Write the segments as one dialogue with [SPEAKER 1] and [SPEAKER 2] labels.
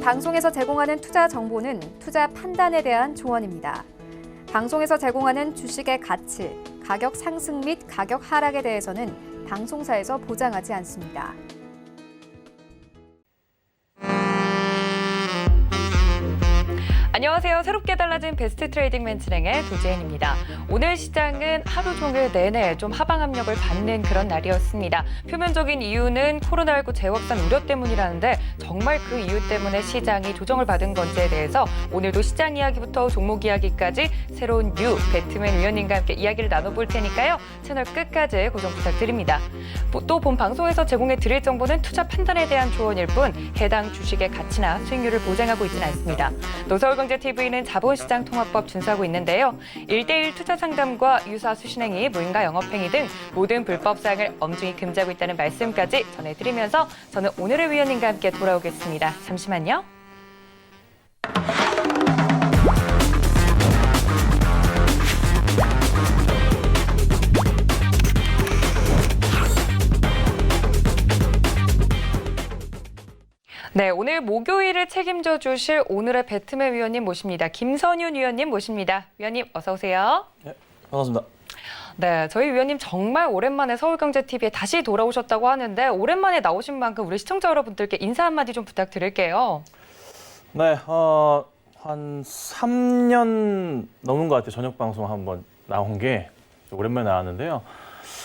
[SPEAKER 1] 방송에서 제공하는 투자 정보는 투자 판단에 대한 조언입니다. 방송에서 제공하는 주식의 가치, 가격 상승 및 가격 하락에 대해서는 방송사에서 보장하지 않습니다.
[SPEAKER 2] 안녕하세요. 새롭게 달라진 베스트 트레이딩맨 진행의 도지은입니다. 오늘 시장은 하루 종일 내내 좀 하방 압력을 받는 그런 날이었습니다. 표면적인 이유는 코로나19 재확산 우려 때문이라는데 정말 그 이유 때문에 시장이 조정을 받은 건지에 대해서 오늘도 시장 이야기부터 종목 이야기까지 새로운 뉴 배트맨 위원님과 함께 이야기를 나눠볼 테니까요. 채널 끝까지 고정 부탁드립니다. 또 본 방송에서 제공해 드릴 정보는 투자 판단에 대한 조언일 뿐 해당 주식의 가치나 수익률을 보장하고 있지는 않습니다. 서울경제TV는 자본시장 통합법 준수하고 있는데요. 1:1 투자 상담과 유사 수신행위, 무인가 영업행위 등 모든 불법 사항을 엄중히 금지하고 있다는 말씀까지 전해드리면서 저는 오늘의 위원님과 함께 돌아오겠습니다. 잠시만요. 네, 오늘 목요일을 책임져 주실 오늘의 배트맨 위원님 모십니다. 김선윤 위원님 모십니다. 위원님 어서 오세요.
[SPEAKER 3] 네, 반갑습니다.
[SPEAKER 2] 네, 저희 위원님 정말 오랜만에 서울경제TV에 다시 돌아오셨다고 하는데 오랜만에 나오신 만큼 우리 시청자 여러분들께 인사 한마디 좀 부탁드릴게요.
[SPEAKER 3] 네, 한 3년 넘은 것 같아요. 저녁 방송 한번 나온 게 오랜만에 나왔는데요.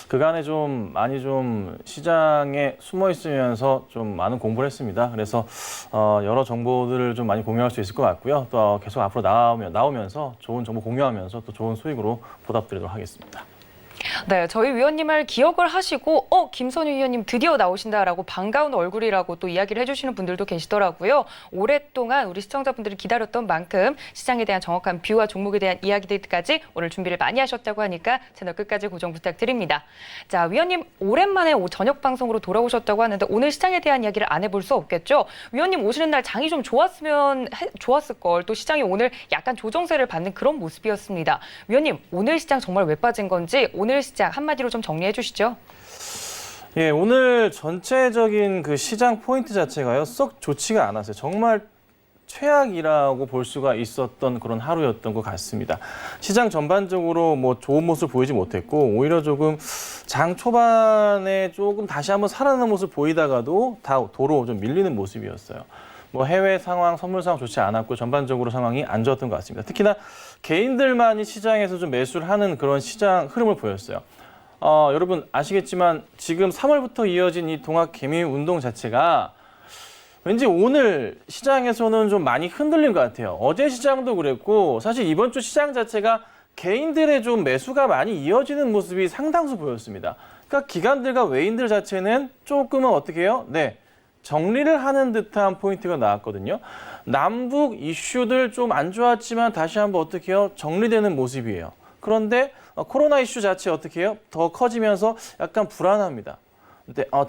[SPEAKER 3] 그간에 좀 많이 좀 시장에 숨어 있으면서 좀 많은 공부를 했습니다. 그래서 여러 정보들을 좀 많이 공유할 수 있을 것 같고요. 또 계속 앞으로 나오면서 좋은 정보 공유하면서 또 좋은 수익으로 보답드리도록 하겠습니다.
[SPEAKER 2] 네, 저희 위원님을 기억을 하시고 김선윤 위원님 드디어 나오신다라고 반가운 얼굴이라고 또 이야기를 해주시는 분들도 계시더라고요. 오랫동안 우리 시청자분들이 기다렸던 만큼 시장에 대한 정확한 뷰와 종목에 대한 이야기들까지 오늘 준비를 많이 하셨다고 하니까 채널 끝까지 고정 부탁드립니다. 자, 위원님 오랜만에 저녁 방송으로 돌아오셨다고 하는데 오늘 시장에 대한 이야기를 안 해볼 수 없겠죠? 위원님 오시는 날 장이 좀 좋았을 걸. 또 시장이 오늘 약간 조정세를 받는 그런 모습이었습니다. 위원님 오늘 시장 정말 왜 빠진 건지 오늘 시장 한마디로 좀 정리해 주시죠.
[SPEAKER 3] 예, 오늘 전체적인 그 시장 포인트 자체가요, 썩 좋지가 않았어요. 정말 최악이라고 볼 수가 있었던 그런 하루였던 것 같습니다. 시장 전반적으로 뭐 좋은 모습을 보이지 못했고 오히려 조금 장 초반에 조금 다시 한번 살아나는 모습을 보이다가도 다 도로 좀 밀리는 모습이었어요. 뭐 해외 상황, 선물 상황 좋지 않았고 전반적으로 상황이 안 좋았던 것 같습니다. 특히나 개인들만이 시장에서 좀 매수를 하는 그런 시장 흐름을 보였어요. 여러분 아시겠지만 지금 3월부터 이어진 이 동학 개미 운동 자체가 왠지 오늘 시장에서는 좀 많이 흔들린 것 같아요. 어제 시장도 그랬고 사실 이번 주 시장 자체가 개인들의 좀 매수가 많이 이어지는 모습이 상당수 보였습니다. 그러니까 기관들과 외인들 자체는 조금은 어떻게 해요? 네. 정리를 하는 듯한 포인트가 나왔거든요. 남북 이슈들 좀 안 좋았지만 다시 한번 어떻게 해요? 정리되는 모습이에요. 그런데 코로나 이슈 자체 어떻게 해요? 더 커지면서 약간 불안합니다.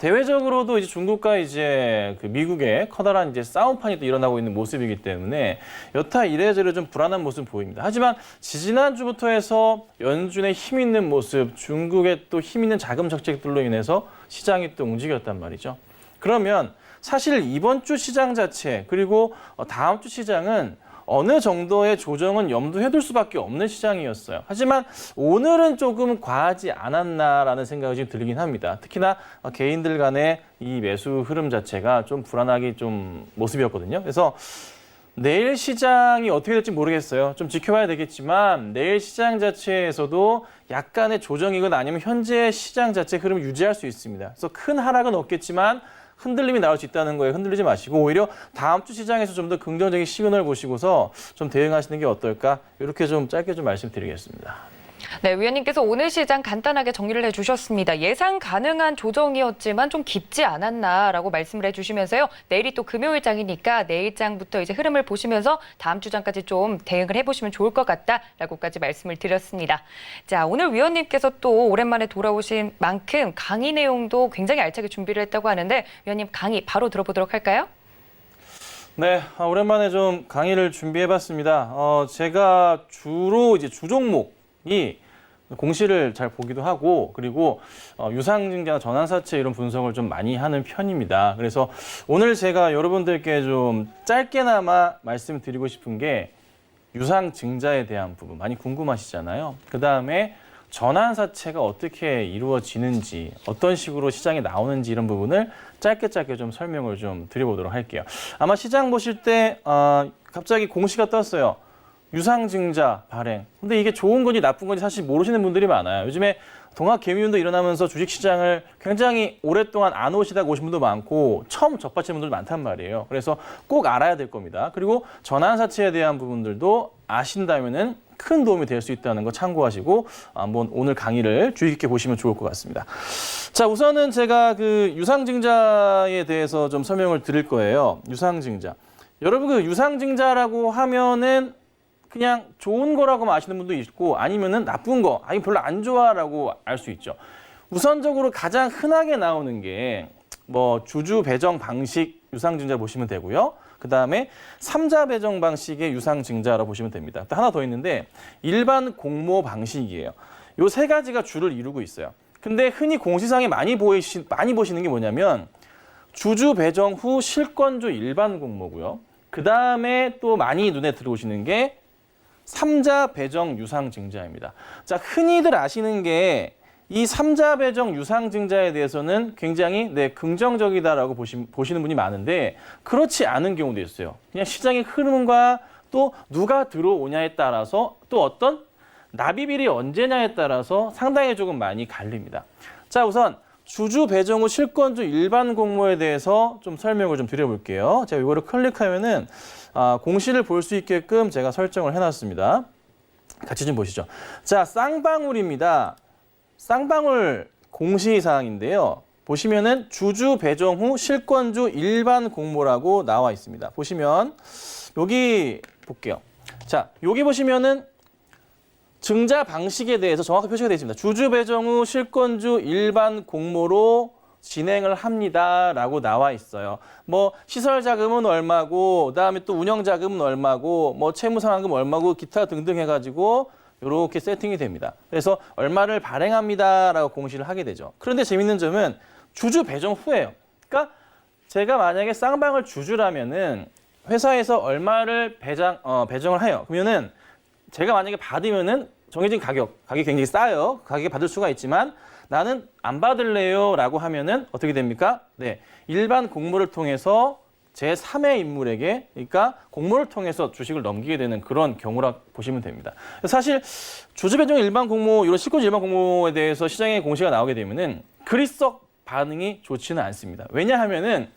[SPEAKER 3] 대외적으로도 이제 중국과 이제 그 미국의 커다란 이제 싸움판이 또 일어나고 있는 모습이기 때문에 여타 이래저래 좀 불안한 모습 보입니다. 하지만 지지난주부터 해서 연준의 힘 있는 모습, 중국의 또 힘 있는 자금 정책들로 인해서 시장이 또 움직였단 말이죠. 그러면 사실 이번 주 시장 자체 그리고 다음 주 시장은 어느 정도의 조정은 염두해 둘 수밖에 없는 시장이었어요. 하지만 오늘은 조금 과하지 않았나라는 생각이 좀 들긴 합니다. 특히나 개인들 간의 이 매수 흐름 자체가 좀 불안하게 좀 모습이었거든요. 그래서 내일 시장이 어떻게 될지 모르겠어요. 좀 지켜봐야 되겠지만 내일 시장 자체에서도 약간의 조정이건 아니면 현재 시장 자체 흐름을 유지할 수 있습니다. 그래서 큰 하락은 없겠지만 흔들림이 나올 수 있다는 거에 흔들리지 마시고 오히려 다음 주 시장에서 좀 더 긍정적인 시그널을 보시고서 좀 대응하시는 게 어떨까 이렇게 좀 짧게 좀 말씀드리겠습니다.
[SPEAKER 2] 네, 위원님께서 오늘 시장 간단하게 정리를 해주셨습니다. 예상 가능한 조정이었지만 좀 깊지 않았나라고 말씀을 해주시면서요. 내일이 또 금요일장이니까 내일장부터 이제 흐름을 보시면서 다음 주장까지 좀 대응을 해보시면 좋을 것 같다라고까지 말씀을 드렸습니다. 자, 오늘 위원님께서 또 오랜만에 돌아오신 만큼 강의 내용도 굉장히 알차게 준비를 했다고 하는데 위원님 강의 바로 들어보도록 할까요?
[SPEAKER 3] 네, 오랜만에 좀 강의를 준비해봤습니다. 제가 주로 이제 주종목이 공시를 잘 보기도 하고 그리고 유상증자나 전환사채 이런 분석을 좀 많이 하는 편입니다. 그래서 오늘 제가 여러분들께 좀 짧게나마 말씀드리고 싶은 게 유상증자에 대한 부분 많이 궁금하시잖아요. 그다음에 전환사채가 어떻게 이루어지는지 어떤 식으로 시장에 나오는지 이런 부분을 짧게 좀 설명을 좀 드려보도록 할게요. 아마 시장 보실 때 갑자기 공시가 떴어요. 유상증자 발행. 근데 이게 좋은 건지 나쁜 건지 사실 모르시는 분들이 많아요. 요즘에 동학개미운도 일어나면서 주식시장을 굉장히 오랫동안 안 오시다가 오신 분도 많고 처음 접하시는 분들도 많단 말이에요. 그래서 꼭 알아야 될 겁니다. 그리고 전환사채에 대한 부분들도 아신다면은 큰 도움이 될 수 있다는 거 참고하시고 한번 오늘 강의를 주의 깊게 보시면 좋을 것 같습니다. 자, 우선은 제가 그 유상증자에 대해서 좀 설명을 드릴 거예요. 유상증자. 여러분 그 유상증자라고 하면은 그냥 좋은 거라고만 아시는 분도 있고 아니면은 나쁜 거, 아니 별로 안 좋아라고 알 수 있죠. 우선적으로 가장 흔하게 나오는 게 뭐 주주 배정 방식 유상증자 보시면 되고요. 그다음에 삼자 배정 방식의 유상증자라고 보시면 됩니다. 또 하나 더 있는데 일반 공모 방식이에요. 요 세 가지가 주를 이루고 있어요. 근데 흔히 공시상에 많이 보시는 게 뭐냐면 주주 배정 후 실권주 일반 공모고요. 그다음에 또 많이 눈에 들어오시는 게 삼자 배정 유상증자입니다. 자, 흔히들 아시는 게 이 삼자 배정 유상증자에 대해서는 굉장히 긍정적이다라고 보시는 분이 많은데 그렇지 않은 경우도 있어요. 그냥 시장의 흐름과 또 누가 들어오냐에 따라서 또 어떤 납입일이 언제냐에 따라서 상당히 조금 많이 갈립니다. 자, 우선 주주 배정 후 실권주 일반 공모에 대해서 좀 설명을 좀 드려볼게요. 제가 이거를 클릭하면은 공시를 볼 수 있게끔 제가 설정을 해놨습니다. 같이 좀 보시죠. 자, 쌍방울입니다. 쌍방울 공시사항인데요. 보시면은 주주 배정 후 실권주 일반 공모라고 나와 있습니다. 보시면 여기 볼게요. 자, 여기 보시면은 증자 방식에 대해서 정확히 표시가 되어 있습니다. 주주 배정 후 실권주 일반 공모로 진행을 합니다라고 나와 있어요. 뭐 시설 자금은 얼마고, 그다음에 또 운영 자금은 얼마고, 뭐 채무 상환금 얼마고, 기타 등등 해가지고 이렇게 세팅이 됩니다. 그래서 얼마를 발행합니다라고 공시를 하게 되죠. 그런데 재밌는 점은 주주 배정 후예요. 그러니까 제가 만약에 쌍방울 주주라면은 회사에서 얼마를 배정을 해요. 그러면은 제가 만약에 받으면은 정해진 가격이 굉장히 싸요. 가격에 받을 수가 있지만 나는 안 받을래요 라고 하면은 어떻게 됩니까? 네, 일반 공모를 통해서 제3의 인물에게, 그러니까 공모를 통해서 주식을 넘기게 되는 그런 경우라 보시면 됩니다. 사실 주주 배정 일반 공모, 이런 실권주 일반 공모에 대해서 시장에 공시가 나오게 되면은 그리 썩 반응이 좋지는 않습니다. 왜냐하면은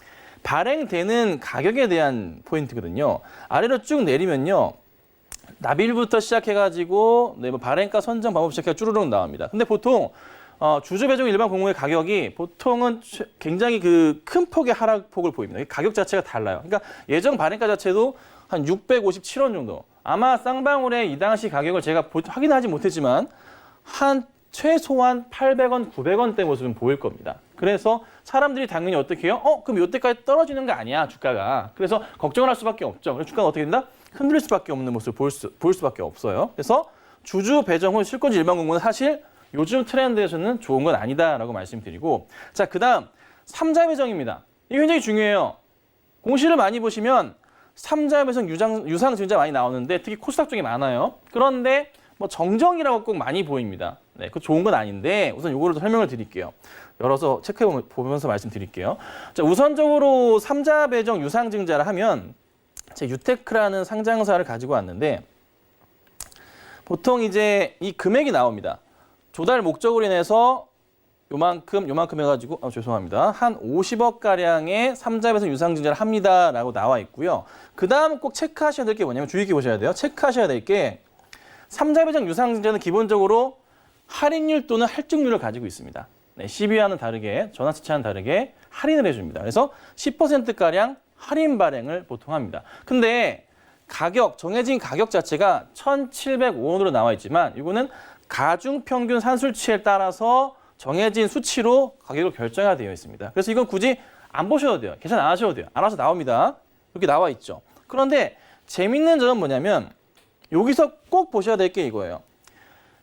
[SPEAKER 3] 발행되는 가격에 대한 포인트거든요. 아래로 쭉 내리면요. 납일부터 시작해가지고 뭐 발행가 선정 방법 시작해서 쭈루룩 나옵니다. 근데 보통 주주 배정 일반 공모의 가격이 보통은 굉장히 그 큰 폭의 하락폭을 보입니다. 가격 자체가 달라요. 그러니까 예정 발행가 자체도 한 657원 정도. 아마 쌍방울의 이 당시 가격을 제가 확인하지 못했지만 한 최소한 800원, 900원대 모습은 보일 겁니다. 그래서 사람들이 당연히 어떻게 해요? 그럼 이때까지 떨어지는 거 아니야, 주가가. 그래서 걱정을 할 수밖에 없죠. 그래서 주가가 어떻게 된다? 흔들릴 수밖에 없는 모습을 보일 수밖에 없어요. 그래서 주주 배정 후 실권주 일반 공모는 사실 요즘 트렌드에서는 좋은 건 아니다라고 말씀드리고, 자, 그다음 삼자 배정입니다. 이게 굉장히 중요해요. 공시를 많이 보시면 삼자 배정 유상증자 많이 나오는데 특히 코스닥 쪽에 많아요. 그런데 뭐 정정이라고 꼭 많이 보입니다. 네, 그 좋은 건 아닌데 우선 요거를 설명을 드릴게요. 열어서 체크해 보면서 말씀드릴게요. 자, 우선적으로 삼자 배정 유상증자를 하면 제 유테크라는 상장사를 가지고 왔는데 보통 이제 이 금액이 나옵니다. 조달 목적으로 인해서 요만큼 해가지고 죄송합니다. 한 50억 가량의 삼자 배정 유상증자를 합니다라고 나와 있고요. 그 다음 꼭 체크하셔야 될 게 뭐냐면 주의 깊게 보셔야 돼요. 체크하셔야 될 게 삼자 배정 유상증자는 기본적으로 할인율 또는 할증률을 가지고 있습니다. 네, CB와는 다르게 전환사채와는 다르게 할인을 해줍니다. 그래서 10%가량 할인 발행을 보통 합니다. 근데 정해진 가격 자체가 1,705원으로 나와 있지만 이거는 가중평균 산술치에 따라서 정해진 수치로 가격을 결정해야 되어 있습니다. 그래서 이건 굳이 안 보셔도 돼요. 계산 안 하셔도 돼요. 알아서 나옵니다. 이렇게 나와 있죠. 그런데 재밌는 점은 뭐냐면 여기서 꼭 보셔야 될 게 이거예요.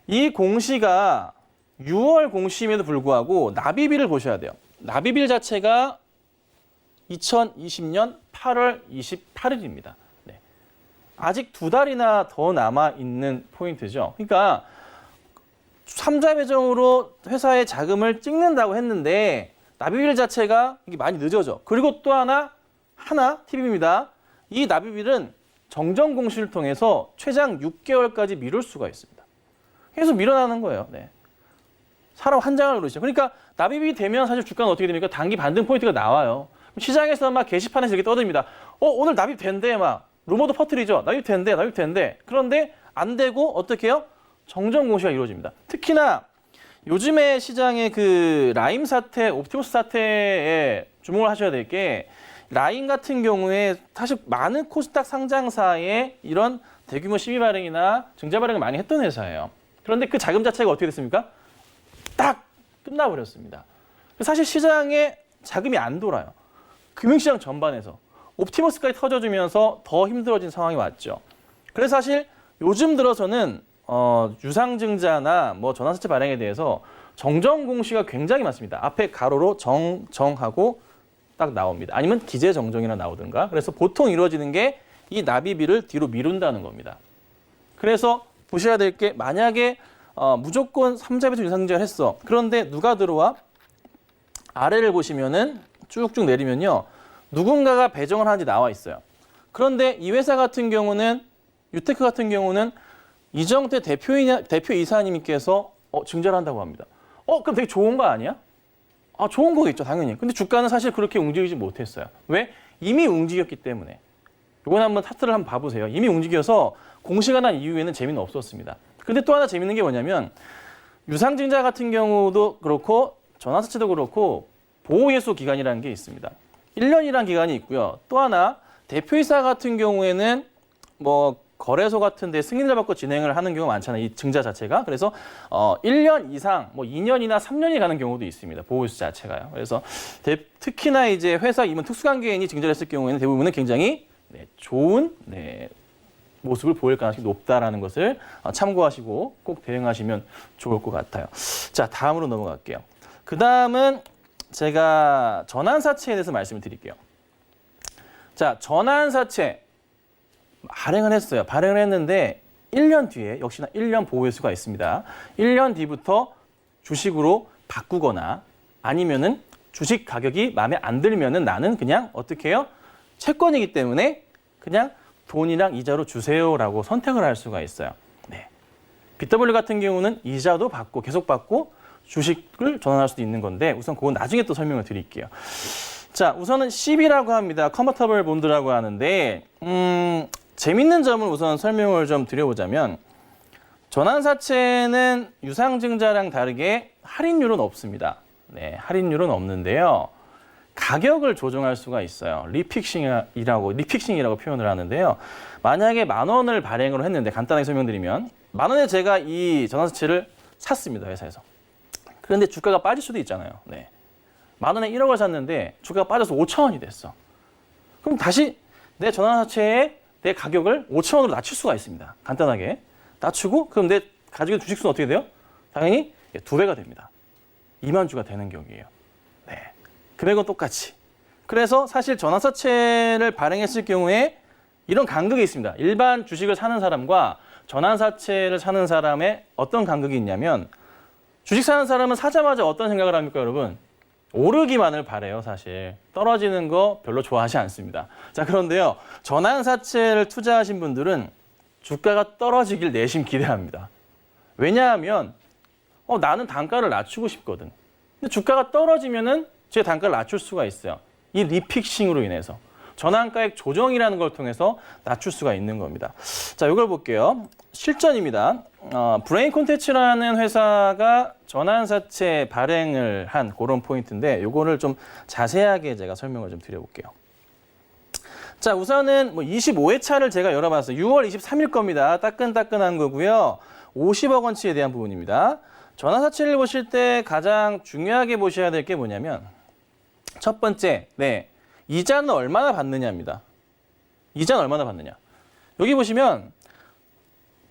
[SPEAKER 3] 이 공시가 6월 공시임에도 불구하고 납입일을 보셔야 돼요. 납입일 자체가 2020년 8월 28일입니다. 네. 아직 2달이나 더 남아있는 포인트죠. 그러니까 3자 배정으로 회사의 자금을 찍는다고 했는데 납입일 자체가 이게 많이 늦어져. 그리고 또 하나 팁입니다. 이 납입일은 정정 공시를 통해서 최장 6개월까지 미룰 수가 있습니다. 계속 밀어나는 거예요. 네. 사람 환장을 누르시죠. 그러니까 납입이 되면 사실 주가는 어떻게 됩니까? 단기 반등 포인트가 나와요. 시장에서 막 게시판에서 이렇게 떠듭니다. 오늘 납입된대 막 루머도 퍼뜨리죠. 납입된대. 그런데 안 되고 어떻게 해요? 정정 공시가 이루어집니다. 특히나 요즘에 시장의 그 라임 사태, 옵티머스 사태에 주목을 하셔야 될 게 라임 같은 경우에 사실 많은 코스닥 상장사에 이런 대규모 시비 발행이나 증자 발행을 많이 했던 회사예요. 그런데 그 자금 자체가 어떻게 됐습니까? 딱 끝나버렸습니다. 사실 시장에 자금이 안 돌아요. 금융시장 전반에서. 옵티머스까지 터져주면서 더 힘들어진 상황이 왔죠. 그래서 사실 요즘 들어서는 유상증자나 뭐 전환사채 발행에 대해서 정정 공시가 굉장히 많습니다. 앞에 가로로 정하고 딱 나옵니다. 아니면 기재 정정이나 나오든가. 그래서 보통 이루어지는 게 이 납입일을 뒤로 미룬다는 겁니다. 그래서 보셔야 될 게 만약에 무조건 3자 배정 유상증자를 했어. 그런데 누가 들어와? 아래를 보시면은 쭉쭉 내리면요. 누군가가 배정을 하는지 나와 있어요. 그런데 이 회사 같은 경우는 유테크 같은 경우는 이정태 대표이사님께서 증자를 한다고 합니다. 그럼 되게 좋은 거 아니야? 좋은 거겠죠, 당연히. 근데 주가는 사실 그렇게 움직이지 못했어요. 왜? 이미 움직였기 때문에. 이건 한번 차트를 한번 봐보세요. 이미 움직여서 공시가 난 이후에는 재미는 없었습니다. 근데 또 하나 재밌는 게 뭐냐면 유상증자 같은 경우도 그렇고 전환사채도 그렇고 보호예수 기간이라는 게 있습니다. 1년이라는 기간이 있고요. 또 하나 대표이사 같은 경우에는 뭐 거래소 같은 데 승인을 받고 진행을 하는 경우가 많잖아요. 이 증자 자체가. 그래서 1년 이상, 뭐 2년이나 3년이 가는 경우도 있습니다. 보호예수 자체가요. 그래서 특히나 이제 회사 임원 특수관계인이 증자를 했을 경우에는 대부분은 굉장히 좋은 모습을 보일 가능성이 높다라는 것을 참고하시고 꼭 대응하시면 좋을 것 같아요. 자, 다음으로 넘어갈게요. 그 다음은 제가 전환사채에 대해서 말씀을 드릴게요. 자, 전환사채 발행을 했어요. 발행을 했는데 1년 뒤에 역시나 1년 보호예수가 있습니다. 1년 뒤부터 주식으로 바꾸거나 아니면은 주식 가격이 마음에 안 들면은 나는 그냥 어떻게 해요? 채권이기 때문에 그냥 돈이랑 이자로 주세요라고 선택을 할 수가 있어요. 네. BW 같은 경우는 이자도 받고 계속 받고 주식을 전환할 수도 있는 건데 우선 그건 나중에 또 설명을 드릴게요. 자, 우선은 CB라고 합니다. 컨버터블 본드라고 하는데 재밌는 점을 우선 설명을 좀 드려보자면 전환사채는 유상증자랑 다르게 할인율은 없습니다. 네, 할인율은 없는데요. 가격을 조정할 수가 있어요. 리픽싱이라고 표현을 하는데요. 만약에 10,000원을 발행을 했는데 간단하게 설명드리면 10,000원에 제가 이 전환사채를 샀습니다. 회사에서. 그런데 주가가 빠질 수도 있잖아요. 네. 10,000원에 1억을 샀는데 주가가 빠져서 5,000원이 됐어. 그럼 다시 내 전환사채의 내 가격을 5,000원으로 낮출 수가 있습니다. 간단하게. 낮추고 그럼 내 가지고 있는 주식수는 어떻게 돼요? 당연히 2배가 됩니다. 2만 주가 되는 격이에요. 네. 금액은 똑같이. 그래서 사실 전환사채를 발행했을 경우에 이런 간극이 있습니다. 일반 주식을 사는 사람과 전환사채를 사는 사람의 어떤 간극이 있냐면 주식 사는 사람은 사자마자 어떤 생각을 합니까, 여러분? 오르기만을 바래요, 사실. 떨어지는 거 별로 좋아하지 않습니다. 자, 그런데요. 전환사채를 투자하신 분들은 주가가 떨어지길 내심 기대합니다. 왜냐하면 나는 단가를 낮추고 싶거든. 근데 주가가 떨어지면은 제 단가를 낮출 수가 있어요. 이 리픽싱으로 인해서. 전환가액 조정이라는 걸 통해서 낮출 수가 있는 겁니다. 자, 이걸 볼게요. 실전입니다. 브레인 콘텐츠라는 회사가 전환사채 발행을 한 그런 포인트인데 이거를 좀 자세하게 제가 설명을 좀 드려볼게요. 자, 우선은 25회차를 제가 열어봤어요. 6월 23일 겁니다. 따끈따끈한 거고요. 50억 원치에 대한 부분입니다. 전환사채를 보실 때 가장 중요하게 보셔야 될 게 뭐냐면 첫 번째, 이자는 얼마나 받느냐입니다. 이자는 얼마나 받느냐. 여기 보시면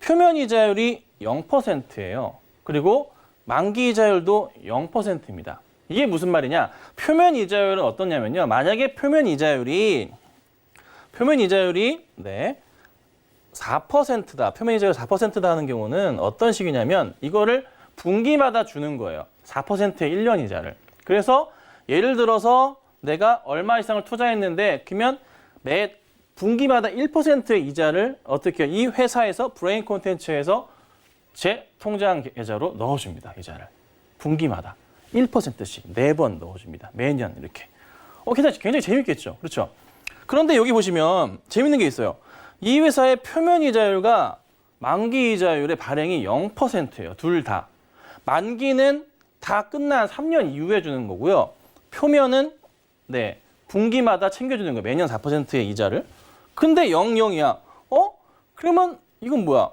[SPEAKER 3] 표면 이자율이 0%예요. 그리고 만기 이자율도 0%입니다. 이게 무슨 말이냐? 표면 이자율은 어떠냐면요. 만약에 표면 이자율이 네, 4%다. 표면 이자율 4%다 하는 경우는 어떤 식이냐면 이거를 분기마다 주는 거예요. 4%의 1년 이자를. 그래서 예를 들어서 내가 얼마 이상을 투자했는데 그러면 매 분기마다 1%의 이자를 어떻게 해요? 이 회사에서 브레인 콘텐츠에서 제 통장 계좌로 넣어줍니다. 이자를. 분기마다 1%씩 4번 넣어줍니다. 매년 이렇게. 굉장히 재밌겠죠. 그렇죠? 그런데 여기 보시면 재밌는 게 있어요. 이 회사의 표면 이자율과 만기 이자율의 발행이 0%예요. 둘 다. 만기는 다 끝난 3년 이후에 주는 거고요. 표면은 네, 분기마다 챙겨주는 거예요. 매년 4%의 이자를. 근데 0이야. 그러면 이건 뭐야?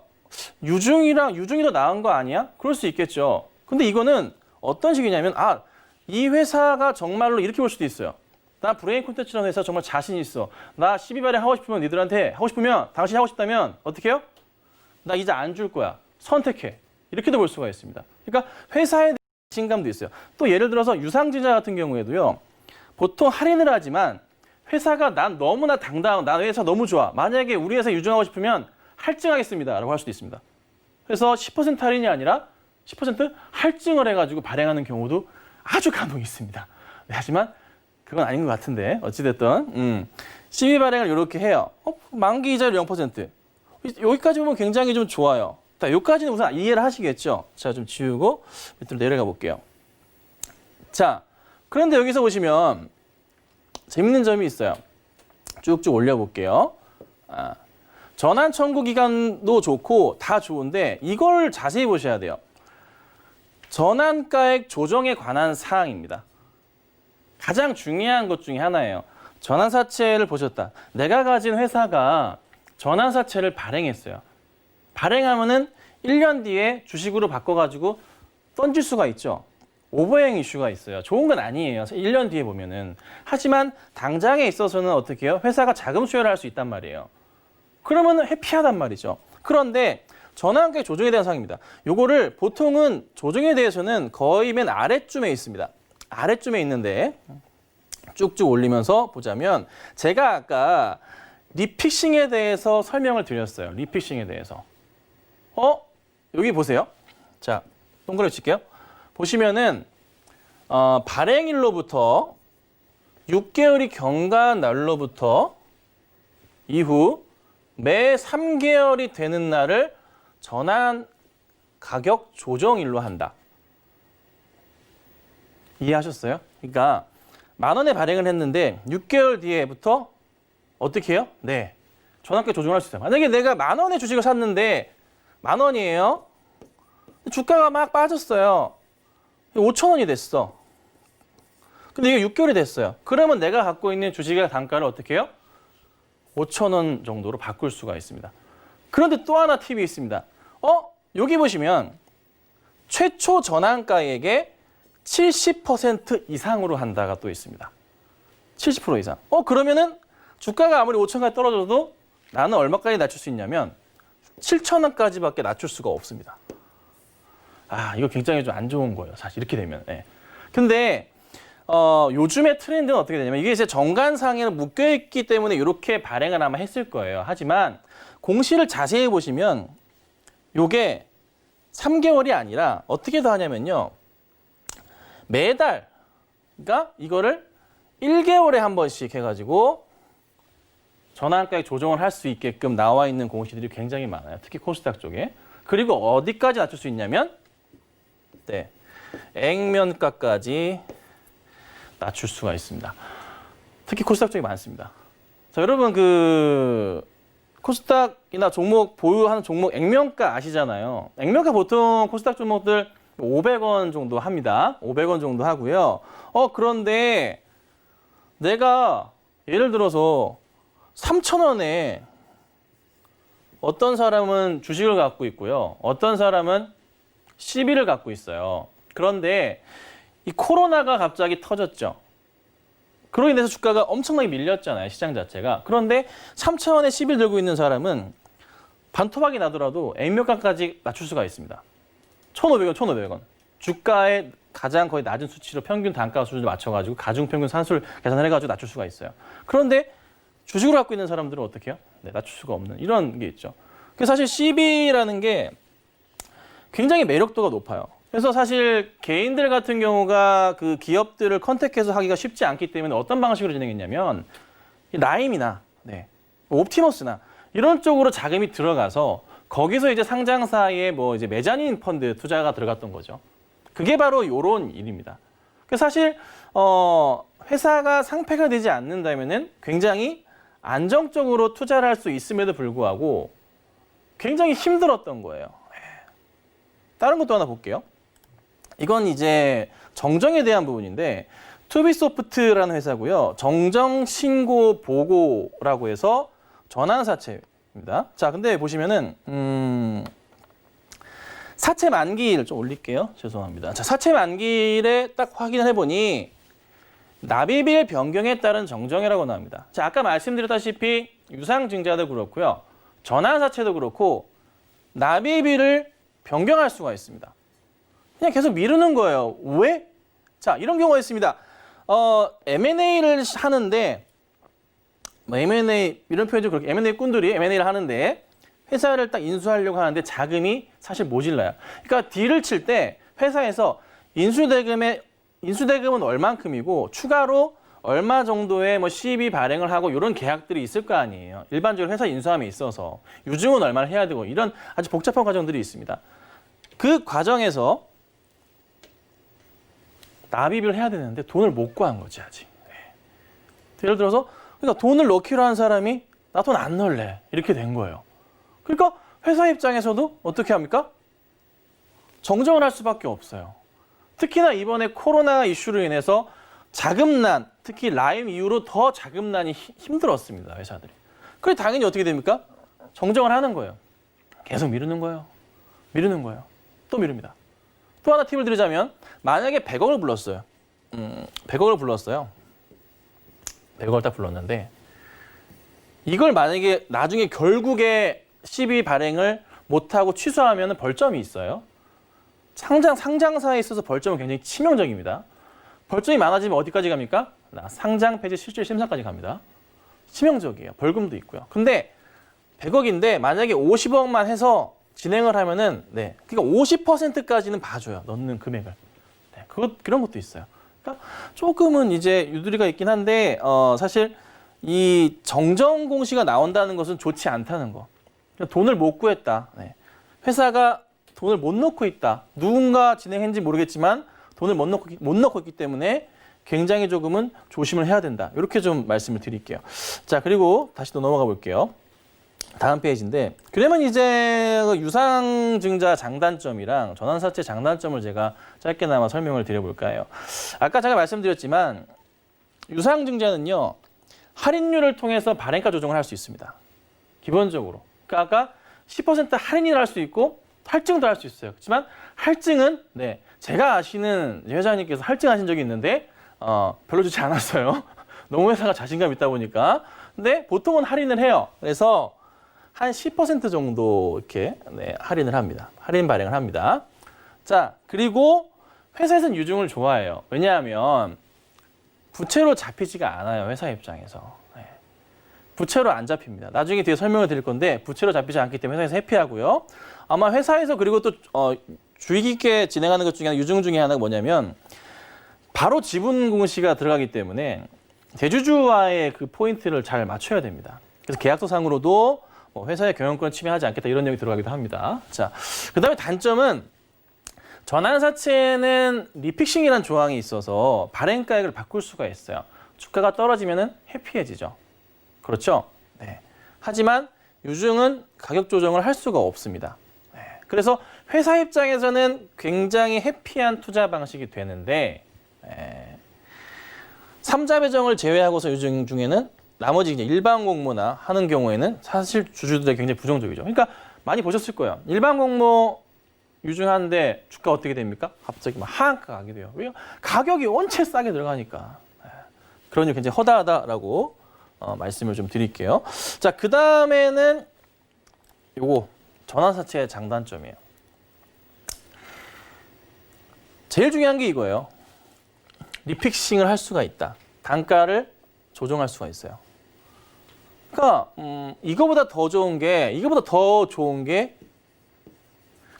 [SPEAKER 3] 유중이 더 나은 거 아니야? 그럴 수 있겠죠. 근데 이거는 어떤 식이냐면 이 회사가 정말로 이렇게 볼 수도 있어요. 나 브레인 콘텐츠라는 회사 정말 자신 있어. 나 12발행 하고 싶으면 니들한테 하고 싶으면 당신이 하고 싶다면 어떻게 해요? 나 이자 안 줄 거야. 선택해. 이렇게도 볼 수가 있습니다. 그러니까 회사에 대한 자신감도 있어요. 또 예를 들어서 유상증자 같은 경우에도요. 보통 할인을 하지만 회사가 난 너무나 당당하고 나 회사 너무 좋아. 만약에 우리 회사 유증하고 싶으면 할증하겠습니다. 라고 할 수도 있습니다. 그래서 10% 할인이 아니라 10% 할증을 해가지고 발행하는 경우도 아주 간혹 있습니다. 네, 하지만 그건 아닌 것 같은데 어찌됐든 12 발행을 이렇게 해요. 만기 이자율 0%. 여기까지 보면 굉장히 좀 좋아요. 자, 여기까지는 우선 이해를 하시겠죠? 자, 좀 지우고 밑으로 내려가 볼게요. 자, 그런데 여기서 보시면 재밌는 점이 있어요. 쭉쭉 올려볼게요. 전환 청구 기간도 좋고 다 좋은데 이걸 자세히 보셔야 돼요. 전환가액 조정에 관한 사항입니다. 가장 중요한 것 중에 하나예요. 전환사채를 보셨다. 내가 가진 회사가 전환사채를 발행했어요. 발행하면은 1년 뒤에 주식으로 바꿔가지고 던질 수가 있죠. 오버행 이슈가 있어요. 좋은 건 아니에요. 1년 뒤에 보면은. 하지만 당장에 있어서는 어떻게 해요? 회사가 자금 수혈을 할 수 있단 말이에요. 그러면은 해피하단 말이죠. 그런데 전환가액 조정에 대한 사항입니다. 요거를 보통은 조정에 대해서는 거의 맨 아래쯤에 있습니다. 아래쯤에 있는데 쭉쭉 올리면서 보자면 제가 아까 리픽싱에 대해서 설명을 드렸어요. 리픽싱에 대해서. 여기 보세요. 자, 동그라미 칠게요. 보시면은 발행일로부터 6개월이 경과한 날로부터 이후 매 3개월이 되는 날을 전환 가격 조정일로 한다. 이해하셨어요? 그러니까 10,000원에 발행을 했는데 6개월 뒤에부터 어떻게 해요? 네, 전환가격 조정할 수 있어요. 만약에 내가 10,000원에 주식을 샀는데 10,000원이에요. 주가가 막 빠졌어요. 5,000원이 됐어. 근데 이게 6개월이 됐어요. 그러면 내가 갖고 있는 주식의 단가를 어떻게 해요? 5,000원 정도로 바꿀 수가 있습니다. 그런데 또 하나 팁이 있습니다. 여기 보시면 최초 전환가액의 70% 이상으로 한다가 또 있습니다. 70% 이상. 그러면은 주가가 아무리 5,000원까지 떨어져도 나는 얼마까지 낮출 수 있냐면 7,000원까지밖에 낮출 수가 없습니다. 이거 굉장히 좀 안 좋은 거예요. 사실 이렇게 되면. 네. 근데 요즘의 트렌드는 어떻게 되냐면 이게 이제 정관상에는 묶여있기 때문에 이렇게 발행을 아마 했을 거예요. 하지만 공시를 자세히 보시면 이게 3개월이 아니라 어떻게 더 하냐면요. 매달, 그러니까 이거를 1개월에 한 번씩 해가지고 전환가액 조정을 할 수 있게끔 나와 있는 공시들이 굉장히 많아요. 특히 코스닥 쪽에. 그리고 어디까지 낮출 수 있냐면 네, 액면가까지 낮출 수가 있습니다. 특히 코스닥 쪽에 많습니다. 자, 여러분 코스닥이나 종목 보유하는 종목 액면가 아시잖아요. 액면가 보통 코스닥 종목들 500원 정도 합니다. 500원 정도 하고요. 그런데 내가 예를 들어서 3,000원에 어떤 사람은 주식을 갖고 있고요. 어떤 사람은 CB를 갖고 있어요. 그런데 이 코로나가 갑자기 터졌죠. 그로 인해서 주가가 엄청나게 밀렸잖아요. 시장 자체가. 그런데 3,000원에 CB를 들고 있는 사람은 반토막이 나더라도 액면가까지 낮출 수가 있습니다. 1,500원, 1,500원. 주가의 가장 거의 낮은 수치로 평균 단가 수준을 맞춰가지고 가중평균 산수를 계산을 해가지고 낮출 수가 있어요. 그런데 주식으로 갖고 있는 사람들은 어떻게 해요? 네, 낮출 수가 없는 이런 게 있죠. 그래서 사실 CB라는 게 굉장히 매력도가 높아요. 그래서 사실 개인들 같은 경우가 그 기업들을 컨택해서 하기가 쉽지 않기 때문에 어떤 방식으로 진행했냐면 라임이나 옵티머스나 이런 쪽으로 자금이 들어가서 거기서 이제 상장사의 뭐 이제 메자닌 펀드 투자가 들어갔던 거죠. 그게 바로 이런 일입니다. 그래서 사실 회사가 상폐가 되지 않는다면은 굉장히 안정적으로 투자를 할 수 있음에도 불구하고 굉장히 힘들었던 거예요. 다른 것도 하나 볼게요. 이건 이제 정정에 대한 부분인데 투비소프트라는 회사고요. 정정 신고 보고라고 해서 전환사채입니다. 자, 근데 보시면은 사채 만기일 좀 올릴게요. 죄송합니다. 자, 사채 만기일에 딱 확인을 해보니 납입일 변경에 따른 정정이라고 나옵니다. 자, 아까 말씀드렸다시피 유상증자도 그렇고요. 전환사채도 그렇고 납입일을 변경할 수가 있습니다. 그냥 계속 미루는 거예요. 왜? 자, 이런 경우가 있습니다. M&A를 하는데 M&A 이런 표현도 그렇게 M&A 꾼들이 M&A를 하는데 회사를 딱 인수하려고 하는데 자금이 사실 모질라요. 그러니까 딜을 칠 때 회사에서 인수대금은 얼만큼이고 추가로 얼마 정도의 뭐 CB 발행을 하고 이런 계약들이 있을 거 아니에요. 일반적으로 회사 인수함에 있어서 유증은 얼마를 해야 되고 이런 아주 복잡한 과정들이 있습니다. 그 과정에서 납입을 해야 되는데 돈을 못 구한 거지 아직. 예를 들어서 그러니까 돈을 넣기로 한 사람이 나 돈 안 넣을래 이렇게 된 거예요. 그러니까 회사 입장에서도 어떻게 합니까? 정정을 할 수밖에 없어요. 특히나 이번에 코로나 이슈로 인해서 자금난, 특히 라임 이후로 더 자금난이 힘들었습니다. 회사들이. 그래 당연히 어떻게 됩니까? 정정을 하는 거예요. 계속 미루는 거예요. 미루는 거예요. 또 미룹니다. 또 하나 팁을 드리자면 만약에 100억을 불렀어요. 100억을 불렀어요. 100억을 딱 불렀는데 이걸 만약에 나중에 결국에 CB 발행을 못하고 취소하면 벌점이 있어요. 상장사에 있어서 벌점은 굉장히 치명적입니다. 벌점이 많아지면 어디까지 갑니까? 상장 폐지 실질 심사까지 갑니다. 치명적이에요. 벌금도 있고요. 근데 100억인데 만약에 50억만 해서 진행을 하면은 그러니까 50%까지는 봐줘요. 넣는 금액을. 그런 것도 있어요. 그러니까 조금은 이제 유두리가 있긴 한데 사실 이 정정 공시가 나온다는 것은 좋지 않다는 거. 그러니까 돈을 못 구했다. 회사가 돈을 못 넣고 있다. 누군가 진행했는지 모르겠지만 돈을 못 넣고 있기 때문에 굉장히 조금은 조심을 해야 된다. 이렇게 좀 말씀을 드릴게요. 자, 그리고 다시 또 넘어가 볼게요. 다음 페이지인데 그러면 이제 유상증자 장단점이랑 전환사채 장단점을 제가 짧게나마 설명을 드려볼까요? 아까 제가 말씀드렸지만 유상증자는요. 할인율을 통해서 발행가 조정을 할 수 있습니다. 기본적으로. 그러니까 아까 10% 할인을 할 수 있고 할증도 할 수 있어요. 그렇지만 할증은 제가 아시는 회장님께서 할증하신 적이 있는데 별로 좋지 않았어요. 너무 회사가 자신감 있다 보니까. 근데 보통은 할인을 해요. 그래서 한 10% 정도 이렇게 할인을 합니다. 할인 발행을 합니다. 자, 그리고 회사에서는 유증을 좋아해요. 왜냐하면 부채로 잡히지가 않아요. 회사 입장에서. 부채로 안 잡힙니다. 나중에 뒤에 설명을 드릴 건데 부채로 잡히지 않기 때문에 회사에서 해피하고요. 아마 회사에서 그리고 또 주의 깊게 진행하는 것 중에 하나, 유증 중에 하나가 뭐냐면 바로 지분 공시가 들어가기 때문에 대주주와의 그 포인트를 잘 맞춰야 됩니다. 그래서 계약서상으로도 회사의 경영권 침해하지 않겠다 이런 내용이 들어가기도 합니다. 자, 그다음에 단점은 전환사채는 리픽싱이라는 조항이 있어서 발행가액을 바꿀 수가 있어요. 주가가 떨어지면은 해피해지죠. 그렇죠? 하지만 유증은 가격 조정을 할 수가 없습니다. 그래서 회사 입장에서는 굉장히 해피한 투자 방식이 되는데 3자 배정을 제외하고서 유증 중에는 나머지 이제 일반 공모나 하는 경우에는 사실 주주들이 굉장히 부정적이죠. 그러니까 많이 보셨을 거예요. 일반 공모 유증하는데 주가 어떻게 됩니까? 갑자기 막 하한가 가게 돼요. 왜요? 가격이 원체 싸게 들어가니까. 그러니 굉장히 허다하다라고 말씀을 좀 드릴게요. 자, 그 다음에는 요거 전환사채의 장단점이에요. 제일 중요한 게 이거예요. 리픽싱을 할 수가 있다. 단가를 조정할 수가 있어요. 그러니까 이거보다 더 좋은 게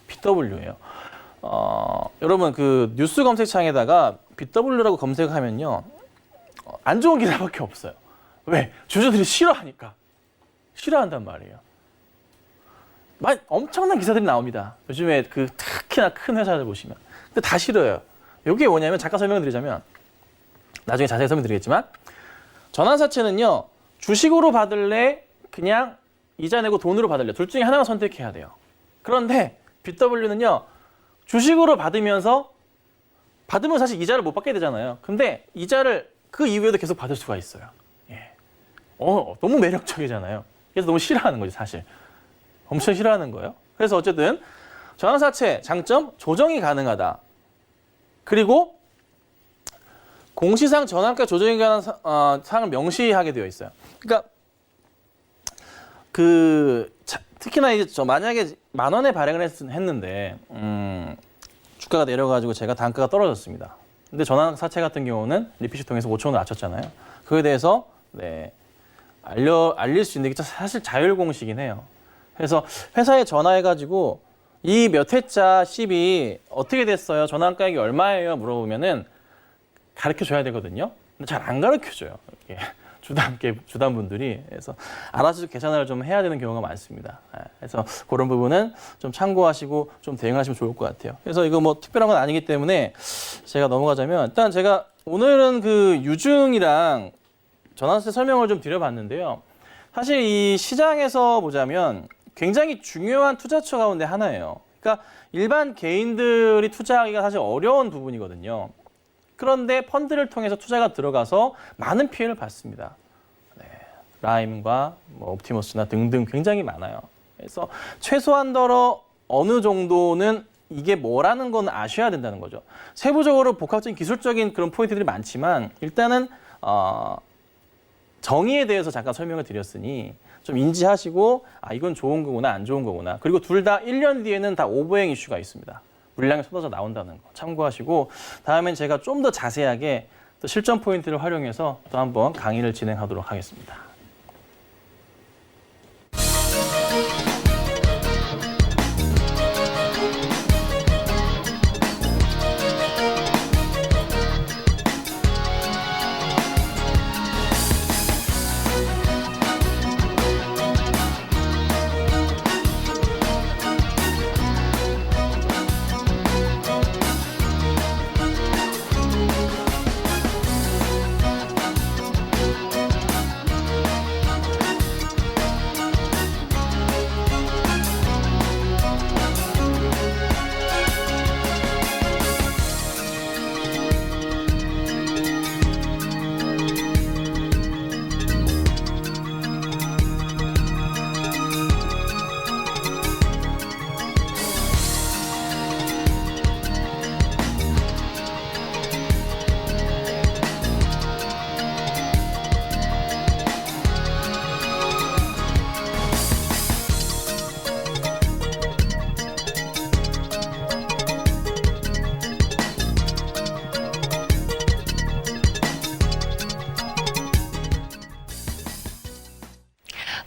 [SPEAKER 3] BW예요. 여러분 그 뉴스 검색창에다가 BW라고 검색하면요 안 좋은 기사밖에 없어요. 왜? 주주들이 싫어한단 말이에요. 엄청난 기사들이 나옵니다. 요즘에 그 특히나 큰 회사들 보시면. 근데 다 싫어요. 이게 뭐냐면 잠깐 설명드리자면 나중에 자세히 설명드리겠지만 전환사채는요 주식으로 받을래 그냥 이자 내고 돈으로 받을래 둘 중에 하나만 선택해야 돼요. 그런데 BW는요 주식으로 받으면 사실 이자를 못 받게 되잖아요. 근데 이자를 그 이후에도 계속 받을 수가 있어요. 예. 너무 매력적이잖아요. 그래서 너무 싫어하는 거죠, 사실. 엄청 싫어하는 거예요. 그래서 어쨌든 전환사채 장점 조정이 가능하다. 그리고 공시상 전환가 조정에 관한 사항을 명시하게 되어 있어요. 그러니까 특히나 이제 만약에 10,000원에 발행을 했는데 주가가 내려가지고 제가 단가가 떨어졌습니다. 근데 전환사채 같은 경우는 리피시 통해서 5,000원을 낮췄잖아요. 그거에 대해서 알릴 수 있는 게 사실 자율공시긴 해요. 그래서 회사에 전화해가지고 이 몇 회차 10이 어떻게 됐어요? 전환가액이 얼마예요? 물어보면은 가르쳐 줘야 되거든요. 근데 잘 안 가르쳐 줘요. 주단분들이. 그래서 알아서 계산을 좀 해야 되는 경우가 많습니다. 그래서 그런 부분은 좀 참고하시고 좀 대응하시면 좋을 것 같아요. 그래서 이거 뭐 특별한 건 아니기 때문에 제가 넘어가자면 일단 제가 오늘은 그 유증이랑 전환세 설명을 좀 드려봤는데요. 사실 이 시장에서 보자면 굉장히 중요한 투자처 가운데 하나예요. 그러니까 일반 개인들이 투자하기가 사실 어려운 부분이거든요. 그런데 펀드를 통해서 투자가 들어가서 많은 피해를 받습니다. 라임과 옵티머스나 등등 굉장히 많아요. 그래서 최소한더러 어느 정도는 이게 뭐라는 건 아셔야 된다는 거죠. 세부적으로 복합적인 기술적인 그런 포인트들이 많지만 일단은 정의에 대해서 잠깐 설명을 드렸으니 좀 인지하시고 이건 좋은 거구나 안 좋은 거구나. 그리고 둘 다 1년 뒤에는 다 오버행 이슈가 있습니다. 물량이 쏟아져 나온다는 거 참고하시고 다음엔 제가 좀 더 자세하게 또 실전 포인트를 활용해서 또 한번 강의를 진행하도록 하겠습니다.